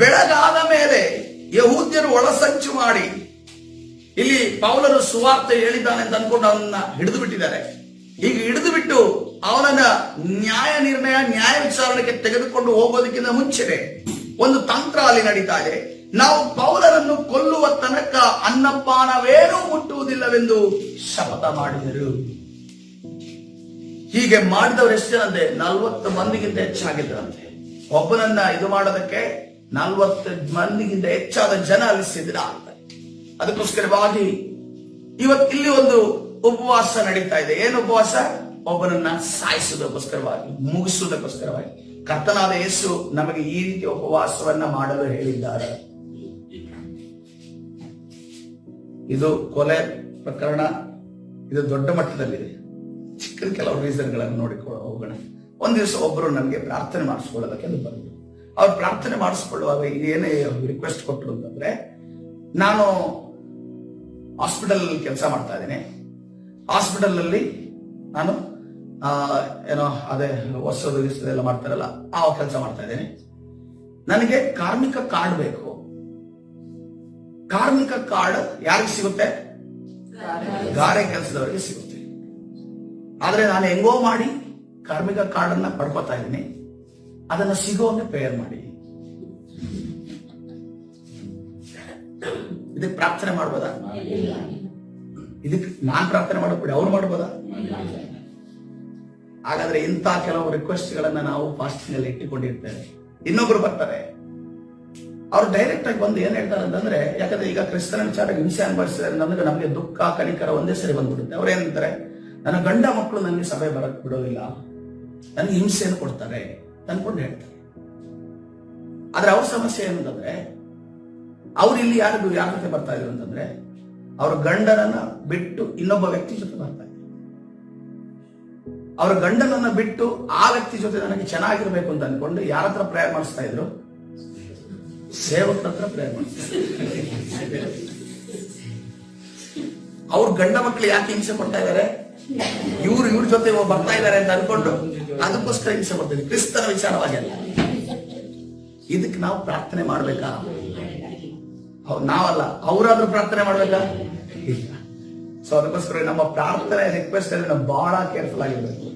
ಬೆಳಗಾದ ಮೇಲೆ ಯಹೂದ್ಯರು ಒಳಸಂಚು ಮಾಡಿ ಇಲ್ಲಿ ಪೌಲನು ಸುವಾರ್ತೆ ಹೇಳಿದ್ದಾನೆ ಅಂತ ಅನ್ಕೊಂಡು ಅವನನ್ನ ಹಿಡಿದು ಬಿಟ್ಟಿದ್ದಾರೆ. ಈಗ ಹಿಡಿದು ಬಿಟ್ಟು ಅವನನ್ನ ನ್ಯಾಯ ವಿಚಾರಣೆಗೆ ತೆಗೆದುಕೊಂಡು ಹೋಗೋದಕ್ಕಿಂತ ಮುಂಚೆನೆ ಒಂದು ತಂತ್ರ ಅಲ್ಲಿ ನಡೀತಾ ಇದೆ. ನಾವು ಪೌಲನನ್ನು ಕೊಲ್ಲುವ ತನಕ ಅನ್ನಪಾನವೇನೂ ಮುಟ್ಟುವುದಿಲ್ಲವೆಂದು ಶಪಥ ಮಾಡಿದರು. ಹೀಗೆ ಮಾಡಿದವರು ಎಷ್ಟು ಜನ ಅಂದ್ರೆ 40 ಮಂದಿಗಿಂತ ಹೆಚ್ಚಾಗಿದ್ದರಂತೆ. ಒಬ್ಬನನ್ನ ಇದು ಮಾಡೋದಕ್ಕೆ 40 ಮಂದಿಗಿಂತ ಹೆಚ್ಚಾದ ಜನ ಅಲ್ಲಿ ಸಿದ್ಧ ಆಗ್ತಾರೆ. ಅದಕ್ಕೋಸ್ಕರವಾಗಿ ಇವತ್ತಿಲ್ಲಿ ಒಂದು ಉಪವಾಸ ನಡೀತಾ ಇದೆ. ಏನು ಉಪವಾಸ? ಒಬ್ಬನನ್ನ ಸಾಯಿಸುವುದಕ್ಕೋಸ್ಕರವಾಗಿ, ಮುಗಿಸುವುದಕ್ಕೋಸ್ಕರವಾಗಿ. ಕರ್ತನಾದ ಯೇಸು ನಮಗೆ ಈ ರೀತಿಯ ಉಪವಾಸವನ್ನ ಮಾಡಲು ಹೇಳಿದ್ದಾರೆ. ಇದು ಕೊಲೆ ಪ್ರಕರಣ, ಇದು ದೊಡ್ಡ ಮಟ್ಟದಲ್ಲಿದೆ. ಚಿಕ್ಕ ಕೆಲವು ರೀಸನ್ಗಳನ್ನು ನೋಡಿಕೊಳ್ಳೋ ಹೋಗೋಣ. ಒಂದ್ ದಿವಸ ಒಬ್ಬರು ನನಗೆ ಪ್ರಾರ್ಥನೆ ಮಾಡಿಸ್ಕೊಳ್ಳೋದಕ್ಕೆ ಬಂದರು. ಅವ್ರು ಪ್ರಾರ್ಥನೆ ಮಾಡಿಸ್ಕೊಳ್ಳುವಾಗ ಇದೇನೇ ರಿಕ್ವೆಸ್ಟ್ ಕೊಟ್ಟರು ಅಂತಂದ್ರೆ, ನಾನು ಹಾಸ್ಪಿಟಲ್ ಕೆಲಸ ಮಾಡ್ತಾ ಇದ್ದೇನೆ. ಹಾಸ್ಪಿಟಲ್ ಅಲ್ಲಿ ನಾನು ಏನೋ ಅದೇ ಹೊಸದು ಎಲ್ಲ ಮಾಡ್ತಾರಲ್ಲ ಆ ಕೆಲಸ ಮಾಡ್ತಾ ಇದ್ದೇನೆ. ನನಗೆ ಕಾರ್ಮಿಕ ಕಾರ್ಡ್ ಬೇಕು. ಕಾರ್ಮಿಕ ಕಾರ್ಡ್ ಯಾರಿಗೆ ಸಿಗುತ್ತೆ? ಗಾರೆ ಕೆಲಸದವರಿಗೆ ಸಿಗುತ್ತೆ. ಆದ್ರೆ ನಾನು ಹೆಂಗೋ ಮಾಡಿ ಕಾರ್ಮಿಕ ಕಾರ್ಡ್ ಅನ್ನ ಪಡ್ಕೋತಾ ಇದ್ದೀನಿ. ಅದನ್ನ ಸಿಗೋಂಗೆ ಪ್ರೇಯರ್ ಮಾಡಿ. ಇದಕ್ಕೆ ಪ್ರಾರ್ಥನೆ ಮಾಡ್ಬೋದಾ? ಇದಕ್ಕೆ ನಾನ್ ಪ್ರಾರ್ಥನೆ ಮಾಡಬೇಡಿ, ಅವ್ರು ಮಾಡ್ಬೋದಾ? ಹಾಗಾದ್ರೆ ಇಂಥ ಕೆಲವು ರಿಕ್ವೆಸ್ಟ್ ಗಳನ್ನ ನಾವು ಫಾಸ್ಟಿಂಗ್ ಅಲ್ಲಿ ಇಟ್ಟುಕೊಂಡಿರ್ತೇವೆ. ಇನ್ನೊಬ್ರು ಬರ್ತಾರೆ, ಅವ್ರು ಡೈರೆಕ್ಟ್ ಆಗಿ ಬಂದು ಏನ್ ಹೇಳ್ತಾರೆ ಅಂತಂದ್ರೆ, ಯಾಕಂದ್ರೆ ಈಗ ಕ್ರಿಸ್ತನ ವಿಚಾರ ಹಿಂಸೆ ಅನುಭವಿಸಿದ್ದಾರೆ ಅಂತಂದ್ರೆ ನಮಗೆ ದುಃಖ ಕನಿಕರ ಒಂದೇ ಸರಿ ಬಂದ್ಬಿಡುತ್ತೆ. ಅವ್ರು ಏನಂತಾರೆ, ನನ್ನ ಗಂಡ ಮಕ್ಕಳು ನನಗೆ ಸಭೆ ಬರಕ್ ಬಿಡೋದಿಲ್ಲ, ನನಗೆ ಹಿಂಸೆಯನ್ನು ಕೊಡ್ತಾರೆ ಅನ್ಕೊಂಡು ಹೇಳ್ತಾರೆ. ಆದ್ರೆ ಅವ್ರ ಸಮಸ್ಯೆ ಏನಂತಂದ್ರೆ, ಅವ್ರು ಇಲ್ಲಿ ಯಾರ ಜೊತೆ ಬರ್ತಾ ಇದ್ರು ಅಂತಂದ್ರೆ, ಅವ್ರ ಗಂಡನನ್ನ ಬಿಟ್ಟು ಇನ್ನೊಬ್ಬ ವ್ಯಕ್ತಿ ಜೊತೆ ಬರ್ತಾ ಇದ್ರು. ಅವ್ರ ಗಂಡನನ್ನ ಬಿಟ್ಟು ಆ ವ್ಯಕ್ತಿ ಜೊತೆ ನನಗೆ ಚೆನ್ನಾಗಿರ್ಬೇಕು ಅಂತ ಅನ್ಕೊಂಡು ಯಾರ ಹತ್ರ ಪ್ರೇಯರ್ ಮಾಡಿಸ್ತಾ ಇದ್ರು? ಸೇವಕರ ಹತ್ರ ಪ್ರೇಯರ್ ಮಾಡಿಸ್ತಾ ಇದ್ರು. ಅವ್ರ ಗಂಡ ಮಕ್ಕಳು ಯಾಕೆ ಹಿಂಸೆ ಕೊಡ್ತಾ ಇದ್ದಾರೆ? ಇವ್ರ ಜೊತೆ ಬರ್ತಾ ಇದ್ದಾರೆ ಅಂತ ಅನ್ಕೊಂಡು ಅದಕ್ಕೋಸ್ಕರ ಹಿಂಸೆ ಕೊಡ್ತೀವಿ. ಕ್ರಿಸ್ತನ ವಿಚಾರವಾಗಿ ಅಲ್ಲ. ಇದಕ್ಕೆ ನಾವು ಪ್ರಾರ್ಥನೆ ಮಾಡ್ಬೇಕಾ? ನಾವಲ್ಲ, ಅವರಾದ್ರೂ ಪ್ರಾರ್ಥನೆ ಮಾಡ್ಬೇಕಾ? ಇಲ್ಲ. ಸೊ ಅದಕ್ಕೋಸ್ಕರ ನಮ್ಮ ಪ್ರಾರ್ಥನೆ ರಿಕ್ವೆಸ್ಟ್ ಅಲ್ಲಿ ನಾವು ಬಹಳ ಕೇರ್ಫುಲ್ ಆಗಿರ್ಬೇಕು.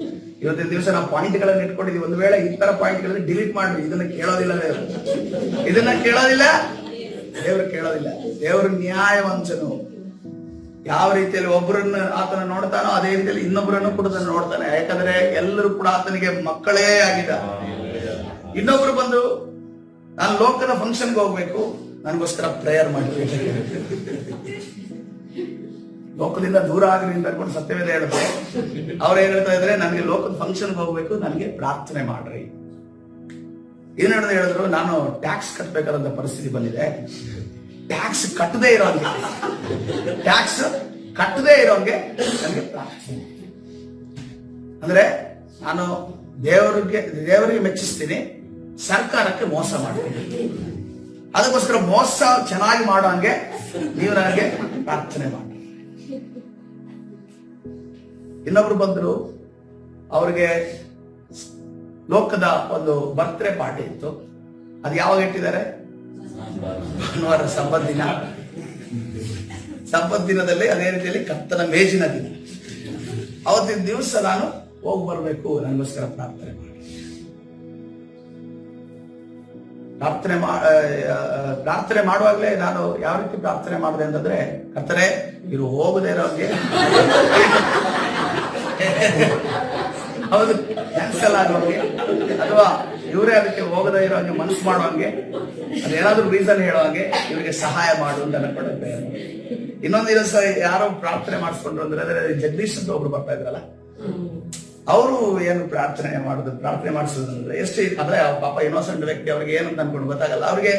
ಇವತ್ತಿನ ದಿವಸ ನಾವು ಪಾಯಿಂಟ್ಗಳನ್ನು ಇಟ್ಕೊಂಡಿದೀವಿ. ಒಂದು ವೇಳೆ ಈ ತರ ಪಾಯಿಂಟ್ಗಳನ್ನು ಡಿಲೀಟ್ ಮಾಡಿ, ಇದನ್ನ ಕೇಳೋದಿಲ್ಲ ದೇವರು, ಇದನ್ನ ಕೇಳೋದಿಲ್ಲ ದೇವರು, ಕೇಳೋದಿಲ್ಲ. ದೇವರು ನ್ಯಾಯವಂತನು. ಯಾವ ರೀತಿಯಲ್ಲಿ ಒಬ್ಬರನ್ನ ಆತನ ನೋಡ್ತಾನೋ ಅದೇ ರೀತಿಯಲ್ಲಿ ಇನ್ನೊಬ್ಬರನ್ನು ಕೂಡ ನೋಡ್ತಾನೆ. ಯಾಕಂದ್ರೆ ಎಲ್ಲರೂ ಕೂಡ ಆತನಿಗೆ ಮಕ್ಕಳೇ ಆಗಿದ್ದಾರೆ. ಇನ್ನೊಬ್ರು ಬಂದು ನಾನು ಲೋಕದ ಫಂಕ್ಷನ್ಗೆ ಹೋಗ್ಬೇಕು, ನನಗೋಸ್ಕರ ಪ್ರೇಯರ್ ಮಾಡಬೇಕು. ಲೋಕದಿಂದ ದೂರ ಆಗಲಿ ಅಂತ ಅನ್ಕೊಂಡು ಸತ್ಯವೇದ ಹೇಳುತ್ತೆ. ಅವ್ರು ಏನ್ ಹೇಳ್ತಾ ಇದ್ರೆ, ನನಗೆ ಲೋಕದ ಫಂಕ್ಷನ್ಗೆ ಹೋಗ್ಬೇಕು, ನನಗೆ ಪ್ರಾರ್ಥನೆ ಮಾಡ್ರಿ. ಏನ್ ಹೇಳಿದ್ರು, ನಾನು ಟ್ಯಾಕ್ಸ್ ಕಟ್ಟಬೇಕಾದಂತ ಪರಿಸ್ಥಿತಿ ಬಂದಿದೆ, ಟ್ಯಾಕ್ಸ್ ಕಟ್ಟದೇ ಇರೋಂಗೆ ನನಗೆ ಪ್ರಾರ್ಥನೆ. ಅಂದ್ರೆ ನಾನು ದೇವರಿಗೆ ಮೆಚ್ಚಿಸ್ತೀನಿ, ಸರ್ಕಾರಕ್ಕೆ ಮೋಸ ಮಾಡ್ತೀನಿ. ಅದಕ್ಕೋಸ್ಕರ ಮೋಸ ಚೆನ್ನಾಗಿ ಮಾಡೋಂಗೆ ನೀವು ನನಗೆ ಪ್ರಾರ್ಥನೆ ಮಾಡಿ. ಇನ್ನೊಬ್ರು ಬಂದ್ರು, ಅವ್ರಿಗೆ ಲೋಕದ ಒಂದು ಬರ್ತ್ಡೇ ಪಾರ್ಟಿ ಇತ್ತು. ಅದು ಯಾವಾಗ ಇಟ್ಟಿದ್ದಾರೆ? ಭಾನುವಾರ ಸಬ್ಬತ್ ದಿನದಲ್ಲಿ, ಅದೇ ರೀತಿಯಲ್ಲಿ ಕರ್ತನ ಮೇಜಿನ ದಿನ. ಅವತ್ತಿನ ದಿವಸ ನಾನು ಹೋಗಿ ಬರ್ಬೇಕು, ನನಗೋಸ್ಕರ ಪ್ರಾರ್ಥನೆ ಮಾಡಿ. ಪ್ರಾರ್ಥನೆ ಮಾಡುವಾಗಲೇ ನಾನು ಯಾವ ರೀತಿ ಪ್ರಾರ್ಥನೆ ಮಾಡಿದೆ ಅಂತಂದ್ರೆ, ಕರ್ತನೇ, ಇವರು ಹೋಗದೆ ಇರೋಂಗೆ, ಹೌದು ಕ್ಯಾನ್ಸಲ್ ಆಗೋಂಗೆ, ಅಥವಾ ಇವರೇ ಅದಕ್ಕೆ ಹೋಗದೆ ಇರೋಂಗೆ ಮನಸ್ಸು ಮಾಡುವಂಗೆ, ಅದೇನಾದ್ರೂ ರೀಸನ್ ಹೇಳುವಂಗೆ ಇವರಿಗೆ ಸಹಾಯ ಮಾಡು ಅಂತ ಅನ್ಕೊಂಡೆ. ಇನ್ನೊಂದು ದಿವಸ ಯಾರೋ ಪ್ರಾರ್ಥನೆ ಮಾಡಿಸ್ಕೊಂಡ್ರು ಅಂದ್ರೆ, ಜಗದೀಶ್ ಅಂತ ಒಬ್ರು ಬರ್ತಾ ಇದ್ರಲ್ಲ, ಅವರು ಏನು ಪ್ರಾರ್ಥನೆ ಮಾಡಿಸೋದಂದ್ರೆ ಎಷ್ಟು ಅಂದ್ರೆ, ಪಾಪ ಇನ್ನೋಸೆಂಟ್ ವ್ಯಕ್ತಿ, ಅವ್ರಿಗೆ ಏನು ಅಂತ ಅನ್ಕೊಂಡು ಗೊತ್ತಾಗಲ್ಲ. ಅವ್ರಿಗೆ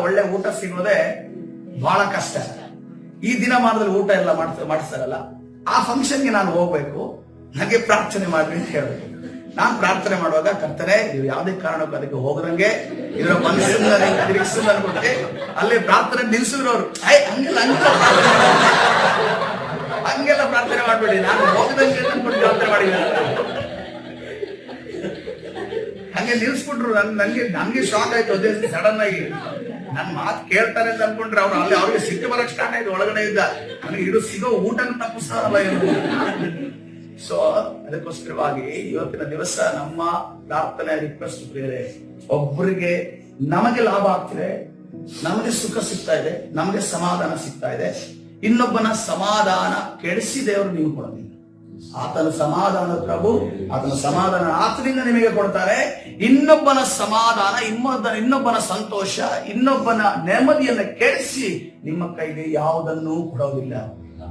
ಒಳ್ಳೆ ಊಟ ಸಿಗೋದೇ ಬಹಳ ಕಷ್ಟ. ಈ ದಿನಮಾನದಲ್ಲಿ ಊಟ ಎಲ್ಲ ಮಾಡಿಸ್ತಾರಲ್ಲ, ಆ ಫಂಕ್ಷನ್ಗೆ ನಾನು ಹೋಗ್ಬೇಕು, ನನಗೆ ಪ್ರಾರ್ಥನೆ ಮಾಡ್ರಿ ಅಂತ ಹೇಳ್ಬೇಕು. ನಾನ್ ಪ್ರಾರ್ಥನೆ ಮಾಡುವಾಗ, ಕರ್ತನೆ, ನೀವು ಯಾವುದೇ ಕಾರಣಕ್ಕೂ ಅದಕ್ಕೆ ಹೋಗದಂಗೆ ಇವರ ಮನಸ್ಸನ್ನ ತಿರುಗಿಸು ಅನ್ಕೊಟ್ಟೆ. ಅಲ್ಲಿ ಪ್ರಾರ್ಥನೆ ನಿಲ್ಸಿದ್ರು ಅವರು, ಹಂಗೆಲ್ಲ ಪ್ರಾರ್ಥನೆ ಮಾಡ್ಬೇಡಿ, ನಾನು ಹೋಗದಂಗೆ ಅನ್ಕೊಂಡು ಪ್ರಾರ್ಥನೆ ಮಾಡಿಲ್ಲ. ಹಂಗೆ ನಿಲ್ಸ್ಬಿಟ್ರು. ನನ್ಗೆ ಶಾಕ್ ಆಯ್ತು. ಅದೇ ಸಡನ್ ಆಗಿ ನನ್ ಮಾತು ಕೇಳ್ತಾರೆ ಅಂತ ಅನ್ಕೊಂಡ್ರೆ ಅವ್ರಿಗೆ ಸಿಟ್ಟು ಬರಕ್ ಸ್ಟಾರ್ಟ್ ಆಯ್ತು. ಒಳಗಡೆ ಇದ್ದ ನನಗೆ ಇಡು ಸಿಗೋ ಊಟನ ತಪ್ಪಿಸ್ತಾರಲ್ಲ ಏನು. ಸೊ ಅದಕ್ಕೋಸ್ಕರವಾಗಿ ಇವತ್ತಿನ ದಿವಸ ನಮ್ಮ ಪ್ರಾರ್ಥನೆ ರಿಕ್ವೆಸ್ಟ್ ಪ್ರೇರೆ, ಒಬ್ಬರಿಗೆ ನಮಗೆ ಲಾಭ ಆಗ್ತಿದೆ, ನಮಗೆ ಸುಖ ಸಿಗ್ತಾ ಇದೆ, ನಮಗೆ ಸಮಾಧಾನ ಸಿಗ್ತಾ ಇದೆ. ಇನ್ನೊಬ್ಬನ ಸಮಾಧಾನ ಕೆಡಿಸಿ ದೇವರು ನೀವು ಕೊಡೋದಿಲ್ಲ. ಆತನ ಸಮಾಧಾನ ಪ್ರಭು, ಆತನ ಸಮಾಧಾನ ಆತನಿಂದ ನಿಮಗೆ ಕೊಡ್ತಾರೆ. ಇನ್ನೊಬ್ಬನ ಸಮಾಧಾನ, ಇನ್ನೊಬ್ಬನ ಸಂತೋಷ, ಇನ್ನೊಬ್ಬನ ನೆಮ್ಮದಿಯನ್ನ ಕೆಡಿಸಿ ನಿಮ್ಮ ಕೈಗೆ ಯಾವುದನ್ನು ಕೊಡೋದಿಲ್ಲ.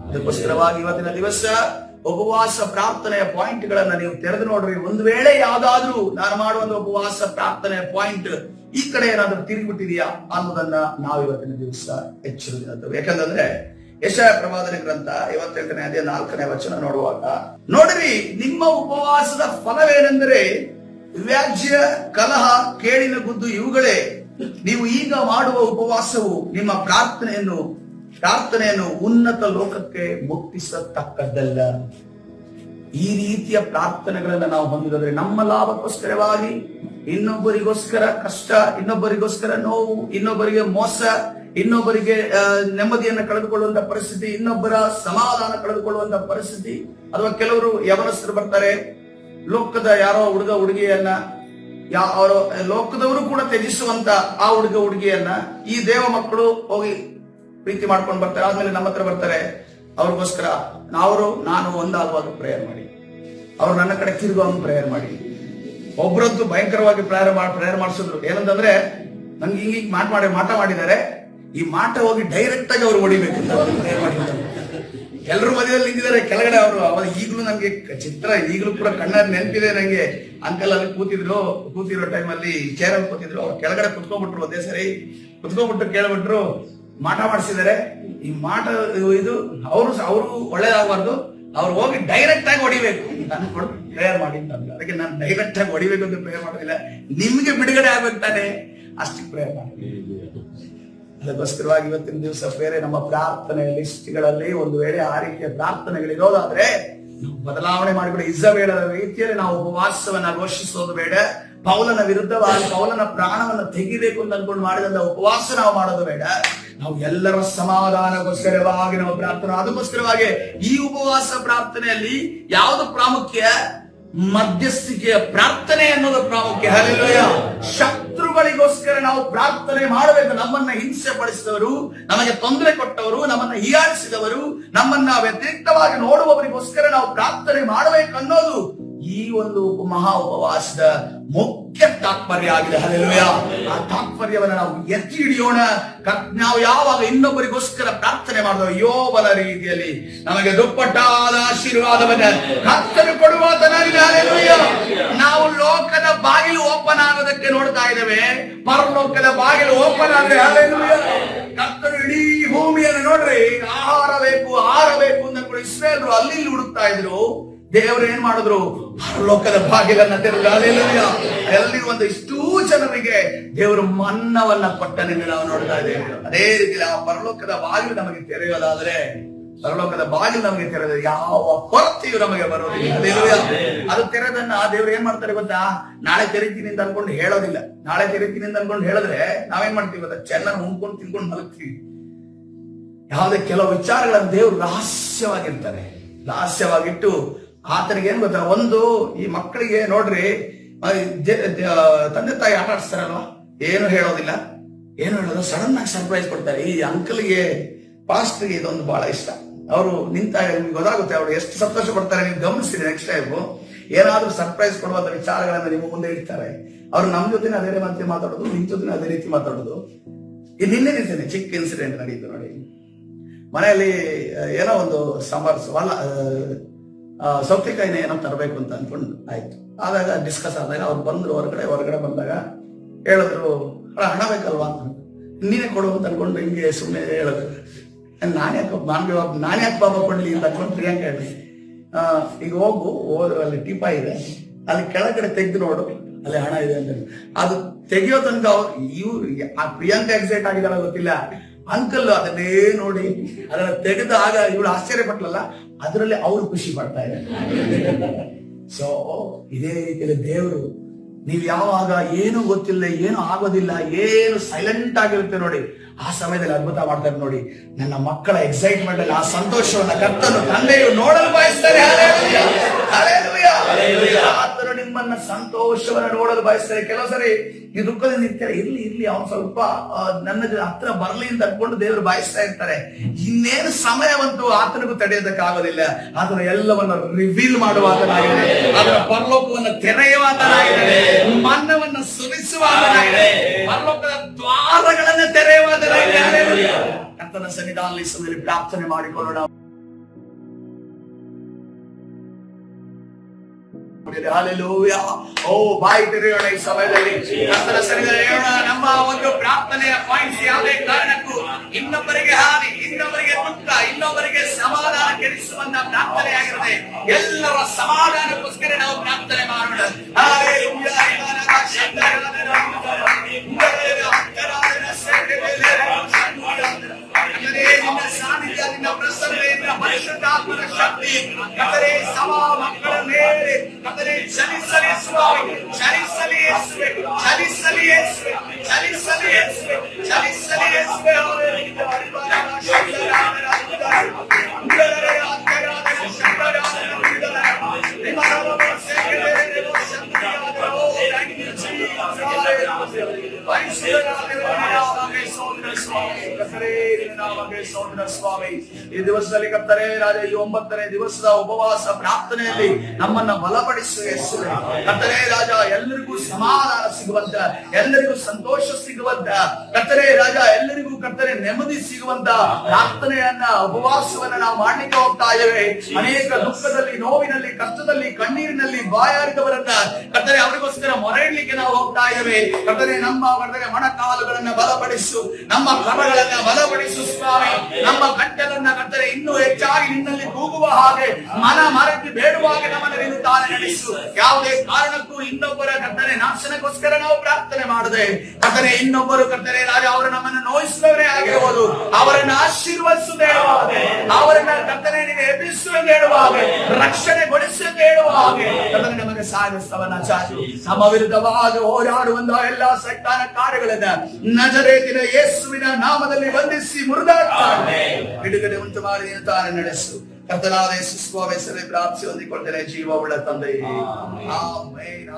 ಅದಕ್ಕೋಸ್ಕರವಾಗಿ ಇವತ್ತಿನ ದಿವಸ ಉಪವಾಸ ಪ್ರಾರ್ಥನೆಯ ಪಾಯಿಂಟ್ ಗಳನ್ನ ನೀವು ತೆರೆದು ನೋಡ್ರಿ. ಒಂದು ವೇಳೆ ಯಾವ್ದಾದ್ರೂ ನಾನು ಮಾಡುವ ಉಪವಾಸ ಪ್ರಾರ್ಥನೆಯ ಪಾಯಿಂಟ್ ಈ ಕಡೆ ಏನಾದ್ರೂ ತಿರುಗಿಬಿಟ್ಟಿದೆಯಾ ಅನ್ನೋದನ್ನ ನಾವು ಇವತ್ತಿನ ದಿವಸ ಎಚ್ಚರಿಕೆ. ಯಾಕಂದ್ರೆ ಯೆಶಾಯ ಪ್ರವಾದನೆ ಗ್ರಂಥ 58ನೇ ಅಧ್ಯಾಯ 4ನೇ ವಚನ ನೋಡುವಾಗ, ನೋಡಿರಿ, ನಿಮ್ಮ ಉಪವಾಸದ ಫಲವೇನೆಂದರೆ ವ್ಯಾಜ್ಯ, ಕಲಹ, ಕೇಳಿನ ಗುದ್ದು ಇವುಗಳೇ. ನೀವು ಈಗ ಮಾಡುವ ಉಪವಾಸವು ನಿಮ್ಮ ಪ್ರಾರ್ಥನೆಯನ್ನು ಉನ್ನತ ಲೋಕಕ್ಕೆ ಮುಟ್ಟಿಸತಕ್ಕದ್ದಲ್ಲ. ಈ ರೀತಿಯ ಪ್ರಾರ್ಥನೆಗಳನ್ನ ನಾವು ಹೊಂದಿದ್ರೆ ನಮ್ಮ ಲಾಭಕ್ಕೋಸ್ಕರವಾಗಿ, ಇನ್ನೊಬ್ಬರಿಗೋಸ್ಕರ ಕಷ್ಟ, ಇನ್ನೊಬ್ಬರಿಗೋಸ್ಕರ ನೋವು, ಇನ್ನೊಬ್ಬರಿಗೆ ಮೋಸ, ಇನ್ನೊಬ್ಬರಿಗೆ ನೆಮ್ಮದಿಯನ್ನ ಕಳೆದುಕೊಳ್ಳುವಂತ ಪರಿಸ್ಥಿತಿ, ಇನ್ನೊಬ್ಬರ ಸಮಾಧಾನ ಕಳೆದುಕೊಳ್ಳುವಂತ ಪರಿಸ್ಥಿತಿ. ಅಥವಾ ಕೆಲವರು ಯವನಸ್ಥರು ಬರ್ತಾರೆ, ಲೋಕದ ಯಾರೋ ಹುಡುಗ ಹುಡುಗಿಯನ್ನ, ಅವರು ಲೋಕದವರು ಕೂಡ ತ್ಯಜಿಸುವಂತ ಆ ಹುಡುಗಿಯನ್ನ ಈ ದೇವ ಮಕ್ಕಳು ಹೋಗಿ ಪ್ರೀತಿ ಮಾಡ್ಕೊಂಡು ಬರ್ತಾರೆ. ಆದ್ಮೇಲೆ ನಮ್ಮ ಹತ್ರ ಬರ್ತಾರೆ, ಅವ್ರಿಗೋಸ್ಕರ ನಾನು ಒಂದಾಗುವಾಗ ಪ್ರೇಯರ್ ಮಾಡಿ, ಅವ್ರು ನನ್ನ ಕಡೆ ತಿರುಗುವಂಗ ಪ್ರೇಯರ್ ಮಾಡಿ. ಒಬ್ರದ್ದು ಭಯಂಕರವಾಗಿ ಪ್ರೇಯರ್ ಮಾಡಿಸಿದ್ರು. ಏನಂತಂದ್ರೆ, ನನ್ಗೆ ಹಿಂಗ ಮಾಟ ಮಾಡಿದ್ದಾರೆ, ಈ ಮಾಟ ಹೋಗಿ ಡೈರೆಕ್ಟ್ ಆಗಿ ಅವ್ರು ಹೊಡಿಬೇಕು ಅಂತ ಪ್ರೇಯರ್ ಮಾಡಿದ್ದಾರೆ. ಎಲ್ಲರೂ ಮಧ್ಯದಲ್ಲಿ ನಿಂತಿದ್ದಾರೆ ಕೆಳಗಡೆ. ಅವಾಗ ಈಗಲೂ ನನ್ಗೆ ಚಿತ್ರ ಈಗಲೂ ಕೂಡ ಕಣ್ಣಲ್ಲಿ ನೆನಪಿದೆ ನಂಗೆ. ಅಂಕಲ್ ಅಲ್ಲಿ ಕೂತಿರೋ ಟೈಮಲ್ಲಿ ಚೇರಲ್ಲಿ ಕೂತಿದ್ರು, ಅವ್ರು ಕೆಳಗಡೆ ಕುತ್ಕೊಂಡ್ಬಿಟ್ರು. ಒಂದೇ ಸರಿ ಕುತ್ಕೊಂಡ್ಬಿಟ್ಟು ಕೇಳ್ಬಿಟ್ರು, ಮಾಟ ಮಾಡಿಸಿದ್ದಾರೆ. ಈ ಮಾಟ ಇದು ಅವರು ಒಳ್ಳೇದಾಗಬಾರ್ದು, ಅವ್ರು ಹೋಗಿ ಡೈರೆಕ್ಟ್ ಆಗಿ ಹೊಡಿಬೇಕು ಅಂತ ಅನ್ಕೊಂಡು ಪ್ರೇಯರ್ ಮಾಡಿ ಅಂತ. ಅದಕ್ಕೆ ನಾನು ಡೈರೆಕ್ಟ್ ಆಗಿ ಹೊಡಿಬೇಕು ಅಂತ ಪ್ರೇಯರ್ ಮಾಡೋದಿಲ್ಲ, ನಿಮ್ಗೆ ಬಿಡುಗಡೆ ಆಗ್ಬೇಕು ತಾನೆ, ಅಷ್ಟಕ್ಕೆ ಪ್ರೇಯರ್ ಮಾಡಿ. ಅದಕ್ಕೋಸ್ಕರವಾಗಿ ಇವತ್ತಿನ ದಿವಸ ಬೇರೆ ನಮ್ಮ ಪ್ರಾರ್ಥನೆ ಲಿಸ್ಟ್ಗಳಲ್ಲಿ ಒಂದು ವೇಳೆ ಆ ರೀತಿಯ ಪ್ರಾರ್ಥನೆಗಳಿರೋದಾದ್ರೆ ನಾವು ಬದಲಾವಣೆ ಮಾಡಿಬಿಡಿ. ಇಸಬೇಳರ ರೀತಿಯಲ್ಲಿ ನಾವು ಉಪವಾಸವನ್ನ ಘೋಷಿಸೋದು ಬೇಡ. ಪೌಲನ ವಿರುದ್ಧವಾಗಿ ಪೌಲನ ಪ್ರಾಣವನ್ನ ತೆಗಿಬೇಕು ಅಂತ ಅನ್ಕೊಂಡು ಮಾಡಿದಂತ ಉಪವಾಸ ನಾವು ಮಾಡೋದು ಬೇಡ. ನಾವು ಎಲ್ಲರ ಸಮಾಧಾನಕ್ಕೋಸ್ಕರವಾಗಿ ನಾವು ಪ್ರಾರ್ಥನೆ. ಅದಕ್ಕೋಸ್ಕರವಾಗಿ ಈ ಉಪವಾಸ ಪ್ರಾರ್ಥನೆಯಲ್ಲಿ ಯಾವುದು ಪ್ರಾಮುಖ್ಯ? ಮಧ್ಯಸ್ಥಿಕೆಯ ಪ್ರಾರ್ಥನೆ ಅನ್ನೋದು ಪ್ರಾಮುಖ್ಯ. ಹಲ್ಲೆಲೂಯಾ. ಶತ್ರುಗಳಿಗೋಸ್ಕರ ನಾವು ಪ್ರಾರ್ಥನೆ ಮಾಡಬೇಕು. ನಮ್ಮನ್ನ ಹಿಂಸೆ ಪಡಿಸಿದವರು, ನಮಗೆ ತೊಂದರೆ ಕೊಟ್ಟವರು, ನಮ್ಮನ್ನ ಹೀಯಾಳಿಸಿದವರು, ನಮ್ಮನ್ನ ವ್ಯತಿರಿಕ್ತವಾಗಿ ನೋಡುವವರಿಗೋಸ್ಕರ ನಾವು ಪ್ರಾರ್ಥನೆ ಮಾಡಬೇಕು ಅನ್ನೋದು ಈ ಒಂದು ಮಹಾ ಉಪವಾಸದ ಮುಖ್ಯ ತಾತ್ಪರ್ಯ ಆಗಿದೆ. ಹಲ್ಲೆಲೂಯ. ಆ ತಾತ್ಪರ್ಯವನ್ನ ನಾವು ಎತ್ತಿ ಹಿಡಿಯೋಣ. ನಾವು ಯಾವಾಗ ಇನ್ನೊಬ್ಬರಿಗೋಸ್ಕರ ಪ್ರಾರ್ಥನೆ ಮಾಡಿದೋ ಯೋಬನ ರೀತಿಯಲ್ಲಿ ನಮಗೆ ದುಪ್ಪಟ್ಟಾದ ಆಶೀರ್ವಾದವನ್ನ ಕರ್ತನು ಕೊಡುವಾತನಾಗಿದೆ. ಹಲ್ಲೆಲೂಯ. ನಾವು ಲೋಕದ ಬಾಗಿಲು ಓಪನ್ ಆಗೋದಕ್ಕೆ ನೋಡ್ತಾ ಇದ್ದೇವೆ, ಪರಲೋಕದ ಬಾಗಿಲು ಓಪನ್ ಆದ್ರೆ ಹಲ್ಲೆಲೂಯ. ಕರ್ತನು ಇಡೀ ಭೂಮಿಯನ್ನು ನೋಡ್ರಿ, ಆಹಾರ ಬೇಕು ಅಂತ ಇಸ್ರೇಲರು ಅಲ್ಲಿ ಹುಡುಕ್ತಾ ಇದ್ರು. ದೇವರು ಏನ್ ಮಾಡಿದ್ರು? ಪರಲೋಕದ ಬಾಗಿಲನ್ನ ತೆರೆದು ಹಲ್ಲೆಲೂಯ. ಎಲ್ಲಿರುವಂತ ಇಷ್ಟೂ ಜನರಿಗೆ ದೇವರು ಮನ್ನವನ್ನ ಕೊಟ್ಟನೆಂದು ನಾವು ನೋಡ್ತಾ ಇದ್ದೇವೆ. ಅದೇ ರೀತಿ ಆ ಪರಲೋಕದ ಬಾಗಿಲು ನಮಗೆ ತೆರೆಯೋದಾದ್ರೆ, ಪರಲೋಕದ ಬಾಗಿಲು ನಮಗೆ ತೆರೆದ ಯಾವ ಕೊರತೆಯು ನಮಗೆ ಬರೋದಿಲ್ಲ. ಹಲ್ಲೆಲೂಯ. ಅದು ತೆರೆದನ್ನ ದೇವ್ರು ಏನ್ ಮಾಡ್ತಾರೆ ಗೊತ್ತಾ? ನಾಳೆ ತೆರಿತೀನಿ ಅಂತ ಅನ್ಕೊಂಡು ಹೇಳೋದಿಲ್ಲ. ನಾಳೆ ತೆರಿತೀನಿ ಅಂತ ಅನ್ಕೊಂಡು ಹೇಳಿದ್ರೆ ನಾವೇನ್ ಮಾಡ್ತೀವಿ ಗೊತ್ತಾ? ಚೆನ್ನಾಗಿ ಉಣ್ಕೊಂಡು ತಿನ್ಕೊಂಡು ಮಲಗ್ತೀವಿ. ಯಾವುದೇ ಕೆಲವು ವಿಚಾರಗಳನ್ನು ದೇವ್ರು ರಹಸ್ಯವಾಗಿರ್ತಾರೆ. ರಹಸ್ಯವಾಗಿಟ್ಟು ಆತನಿಗೆ ಏನ್ ಗೊತ್ತಾ? ಒಂದು, ಈ ಮಕ್ಕಳಿಗೆ ನೋಡ್ರಿ, ತಂದೆ ತಾಯಿ ಆಟ ಆಡಿಸ್ತಾರಲ್ವಾ, ಏನು ಹೇಳೋದಿಲ್ಲ. ಸಡನ್ ಆಗಿ ಸರ್ಪ್ರೈಸ್ ಕೊಡ್ತಾರೆ. ಈ ಅಂಕಲ್ಗೆ, ಪಾಸ್ಟ್ಗೆ ಇದೊಂದು ಬಹಳ ಇಷ್ಟ. ಅವರು ನಿಂತಾಗ ನಿಮ್ಗೆ ಗೊತ್ತಾಗುತ್ತೆ ಅವರು ಎಷ್ಟು ಸಂತೋಷ ಪಡ್ತಾರೆ. ನೀವು ಗಮನಿಸ್ತೀರಿ. ನೆಕ್ಸ್ಟ್ ಟೈಮ್ ಏನಾದ್ರೂ ಸರ್ಪ್ರೈಸ್ ಕೊಡುವಂತ ವಿಚಾರಗಳನ್ನ ನಿಮ್ಮ ಮುಂದೆ ಇಡ್ತಾರೆ. ಅವ್ರು ನಮ್ ಜೊತೆ ಅದೇ ರೀತಿ ಮಾತಾಡೋದು, ನಿಮ್ ಜೊತೆ ಅದೇ ರೀತಿ ಮಾತಾಡೋದು. ಇದು ನಿನ್ನೆ ನಿಂತೇನೆ ಚಿಕ್ಕ ಇನ್ಸಿಡೆಂಟ್ ನಡೀತು ನೋಡಿ. ಮನೆಯಲ್ಲಿ ಏನೋ ಒಂದು ಸೌತೆಕಾಯಿನ ಏನೋ ತರಬೇಕು ಅಂತ ಅನ್ಕೊಂಡು ಆಯ್ತು. ಆದಾಗ ಡಿಸ್ಕಸ್ ಆದಾಗ ಅವ್ರು ಬಂದ್ರು. ಹೊರಗಡೆ ಬಂದಾಗ ಹೇಳಿದ್ರು, ಹಣ ಬೇಕಲ್ವಾ ಅಂತ. ನೀನೇ ಕೊಡು ಅಂತ ಅನ್ಕೊಂಡು ಹಿಂಗೆ ಸುಮ್ಮನೆ ಹೇಳಿದ್ರು. ನಾನೇ ಯಾಕೆ ಬಾಬಾ ಕೊಡ್ಲಿ ಅಂತ ಅನ್ಕೊಂಡು ಪ್ರಿಯಾಂಕ ಹೇಳಿ, ಈಗ ಅಲ್ಲಿ ಟಿಪಾ ಇದೆ, ಅಲ್ಲಿ ಕೆಳಗಡೆ ತೆಗೆದು ನೋಡು, ಅಲ್ಲಿ ಹಣ ಇದೆ ಅಂತ. ಅದು ತೆಗಿಯೋ ತನಕ ಆ ಪ್ರಿಯಾಂಕ ಎಕ್ಸೈಟ್ ಆಗಿದಾರ ಗೊತ್ತಿಲ್ಲ. ಅಂಕಲ್ ಅದನ್ನೇ ನೋಡಿ ಅದನ್ನ ತೆಗೆದಾಗ ಇವಳು ಆಶ್ಚರ್ಯ ಪಟ್ಲಲ್ಲ, ಅದರಲ್ಲಿ ಅವರು ಖುಷಿ ಪಡ್ತಾ ಇದ್ದಾರೆ. ಸೊ ಇದೇ ರೀತಿಯಲ್ಲಿ ದೇವರು, ನೀವು ಯಾವಾಗ ಏನು ಗೊತ್ತಿಲ್ಲ, ಏನು ಆಗೋದಿಲ್ಲ, ಏನು ಸೈಲೆಂಟ್ ಆಗಿರುತ್ತೆ ನೋಡಿ, ಆ ಸಮಯದಲ್ಲಿ ಅದ್ಭುತ ಮಾಡ್ತಾರೆ ನೋಡಿ. ನನ್ನ ಮಕ್ಕಳ ಎಕ್ಸೈಟ್ಮೆಂಟ್ ಅಲ್ಲಿ ಆ ಸಂತೋಷವನ್ನ ಕರ್ತನು ತಂದೆಯು ನೋಡಲು ಬಯಸ್ತಾರೆ. ಆತನು ನಿಮ್ಮನ್ನ ಸಂತೋಷವನ್ನ ನೋಡಲು ಬಯಸ್ತಾರೆ. ಕೆಲವು ಸರಿ ಈ ದುಃಖದಿಂದ ಇರ್ತಾರೆ, ಇರ್ಲಿ ಅವನು ಸ್ವಲ್ಪ ನನ್ನ ಹತ್ರ ಬರ್ಲಿ ಅಂತ ಅನ್ಕೊಂಡು ದೇವರು ಬಯಸ್ತಾ ಇರ್ತಾರೆ. ಇನ್ನೇನು ಸಮಯವಂತೂ ಆತನಿಗೂ ತಡೆಯೋದಕ್ಕಾಗೋದಿಲ್ಲ. ಆತನ ಎಲ್ಲವನ್ನ ರಿವೀಲ್ ಮಾಡುವಾತನಾಗಿದೆ, ಅದರ ಪರಲೋಕವನ್ನು ತೆರೆಯುವಾತನಾಗಿದೆ, ಮನ್ನವನ್ನು ಸುರಿಸುವಾತನಾಗಿದೆ, ಪರಲೋಕದ ದ್ವಾರಗಳನ್ನು ತೆರೆಯುವಾತನಾಗಿದೆ. ಕರ್ತನ ಸನ್ನಿಧಾನದಲ್ಲಿ ಸಮಯದಲ್ಲಿ ಪ್ರಾರ್ಥನೆ ಮಾಡಿಕೊಳ್ಳೋಣ. ಹಲ್ಲೆಲೂಯಾ. ಬಾಯಿ ತೆರೆಯೋಣ ಈ ಸಮಯದಲ್ಲಿ. ಕರ್ತನ ಸನ್ನಿಧಾನದಲ್ಲಿ ಹೇಳೋಣ, ನಮ್ಮ ಒಂದು ಪ್ರಾರ್ಥನೆಯ ಪಾಯಿಂಟ್ಸ್ ಯಾವುದೇ ಕಾರಣಕ್ಕೂ ಇನ್ನೊಬ್ಬರಿಗೆ ಹಾನಿ, ಇನ್ನೊಬ್ಬರಿಗೆ ದುಃಖ, ಇನ್ನೊಬ್ಬರಿಗೆ ಸಮಾಧಾನ ಕೆಡಿಸುವಂತ ಪ್ರಾರ್ಥನೆ ಆಗಿರುತ್ತೆ. ಎಲ್ಲರ ಸಮಾಧಾನಕ್ಕೋಸ್ಕರ ನಾವು ಪ್ರಾರ್ಥನೆ ಮಾಡೋಣ. ಸಾನ್ನಿಧ್ಯ, ನಿನ್ನ ಪ್ರಸನ್ನತೆಯಿಂದ, ಪರಿಶುದ್ಧಾತ್ಮನ ಶಕ್ತಿ ಕರ್ತನೇ ಸಭಾ ಮಕ್ಕಳ ಮೇಲೆ ಕರ್ತನೇ ಚಲಿಸಲಿ ಸ್ವಾಮಿ, ಚಲಿಸಲಿ ಯೇಸುವೇ, ಚಲಿಸಲಿ ಯೇಸುವೇ, ಚಲಿಸಲಿ ಯೇಸುವೇ, ಚಲಿಸಲಿ ಯೇಸುವೇ. ಸ್ವಾಮಿ, ಈ ದಿವಸದಲ್ಲಿ ಕರ್ತನೇ ರಾಜ, ಈ 9ನೇ ದಿವಸದ ಉಪವಾಸ ಪ್ರಾರ್ಥನೆಯಲ್ಲಿ ನಮ್ಮನ್ನ ಬಲಪಡಿಸುವ ಯೇಸುವೇ. ಕರ್ತನೇ ರಾಜ, ಎಲ್ಲರಿಗೂ ಸಮಾಧಾನ ಸಿಗುವಂತ, ಎಲ್ಲರಿಗೂ ಸಂತೋಷ ಸಿಗುವಂತ, ಕರ್ತನೇ ರಾಜ, ಎಲ್ಲರಿಗೂ ಕರ್ತನೆ ನೆಮ್ಮದಿ ಸಿಗುವಂತ ಪ್ರಾರ್ಥನೆಯನ್ನ, ಉಪವಾಸವನ್ನ ನಾವು ಮಾಡ್ಲಿಕ್ಕೆ ಹೋಗ್ತಾ ಇದ್ದೇವೆ. ಅನೇಕ ದುಃಖದಲ್ಲಿ, ನೋವಿನಲ್ಲಿ, ಕಷ್ಟದಲ್ಲಿ, ಕಣ್ಣೀರಿನಲ್ಲಿ ಬಾಯಾರಿದವರನ್ನ ಕರ್ತನೆ ಅವರಿಗೋಸ್ಕರ ಮೊರೆ ಇಡ್ಲಿಕ್ಕೆ ನಾವು ಹೋಗ್ತಾ ಇದ್ದೇವೆ. ಕರ್ತನೆ ನಮ್ಮ ಮೊಣಕಾಲುಗಳನ್ನ ಬಲಪಡಿಸು, ನಮ್ಮ ಕರಗಳನ್ನ ಬಲಪಡಿಸು ಸ್ವಾಮಿ. ನಮ್ಮ ಗಂಟಲನ್ನ ಕರ್ತನೆ ಇನ್ನೂ ಹೆಚ್ಚಾಗಿ ನಿನ್ನಲ್ಲಿ ಕೂಗುವ ಹಾಗೆ, ಮನ ಮರೆತು ಬೇಡುವಾಗ ನಮ್ಮನ್ನು ನೀನು ತಾನೇ ನಡೆಸು. ಯಾವುದೇ ಕಾರಣಕ್ಕೂ ಇನ್ನೊಬ್ಬರ ಕರ್ತನೆ ನಾಶನಕ್ಕೋಸ್ಕರ ನಾವು ಪ್ರಾರ್ಥನೆ ಮಾಡದೆ, ಕರ್ತನೆ ಇನ್ನೊಬ್ಬರು ಕರ್ತನೆ ರಾಜ ಅವರು ನಮ್ಮನ್ನು ನೋಯಿಸುವವರೇ ಆಗಿರುವುದು, ಅವರನ್ನ ಆಶೀರ್ವದಿಸುವುದೇ ಹಾಗೆ, ಅವರನ್ನ ಕರ್ತನೆ ನೀನು ಎಬ್ಬಿಸುವುದೇ ಹಾಗೆ, ರಕ್ಷಣೆಗೊಳಿಸುವುದೇ ಹಾಗೆ ಕರ್ತನೆ ನಮಗೆ ಸಾಗಿಸ್ತವನ್ನ ಚಾಚು. ನಮ್ಮ ವಿರುದ್ಧವಾಗಿ ಹೋರಾಡುವಂತ ಎಲ್ಲಾ ಸೈತಾನ ಕಾರ್ಯಗಳನ್ನ ನಜರೇತಿನ ಯೇಸುವಿನ ನಾಮದಲ್ಲಿ ಬಂಧಿಸಿ ಮುರಿದಾಡ್ತಾನೆ, ಬಿಡುಗಡೆ ಉಂಟು ಮಾಡಿ ನೀನು ತಾನೇ ನಡೆಸು. ಕರ್ತನಾದ ಯೇಸು ಸ್ವಾಮಿ ಹೆಸರೇ ಪ್ರಾರ್ಥಿಸಿ ಹೊಂದಿಕೊಳ್ತೇನೆ ಜೀವವುಳ್ಳ ತಂದೆಯೇ, ಆಮೆನ್.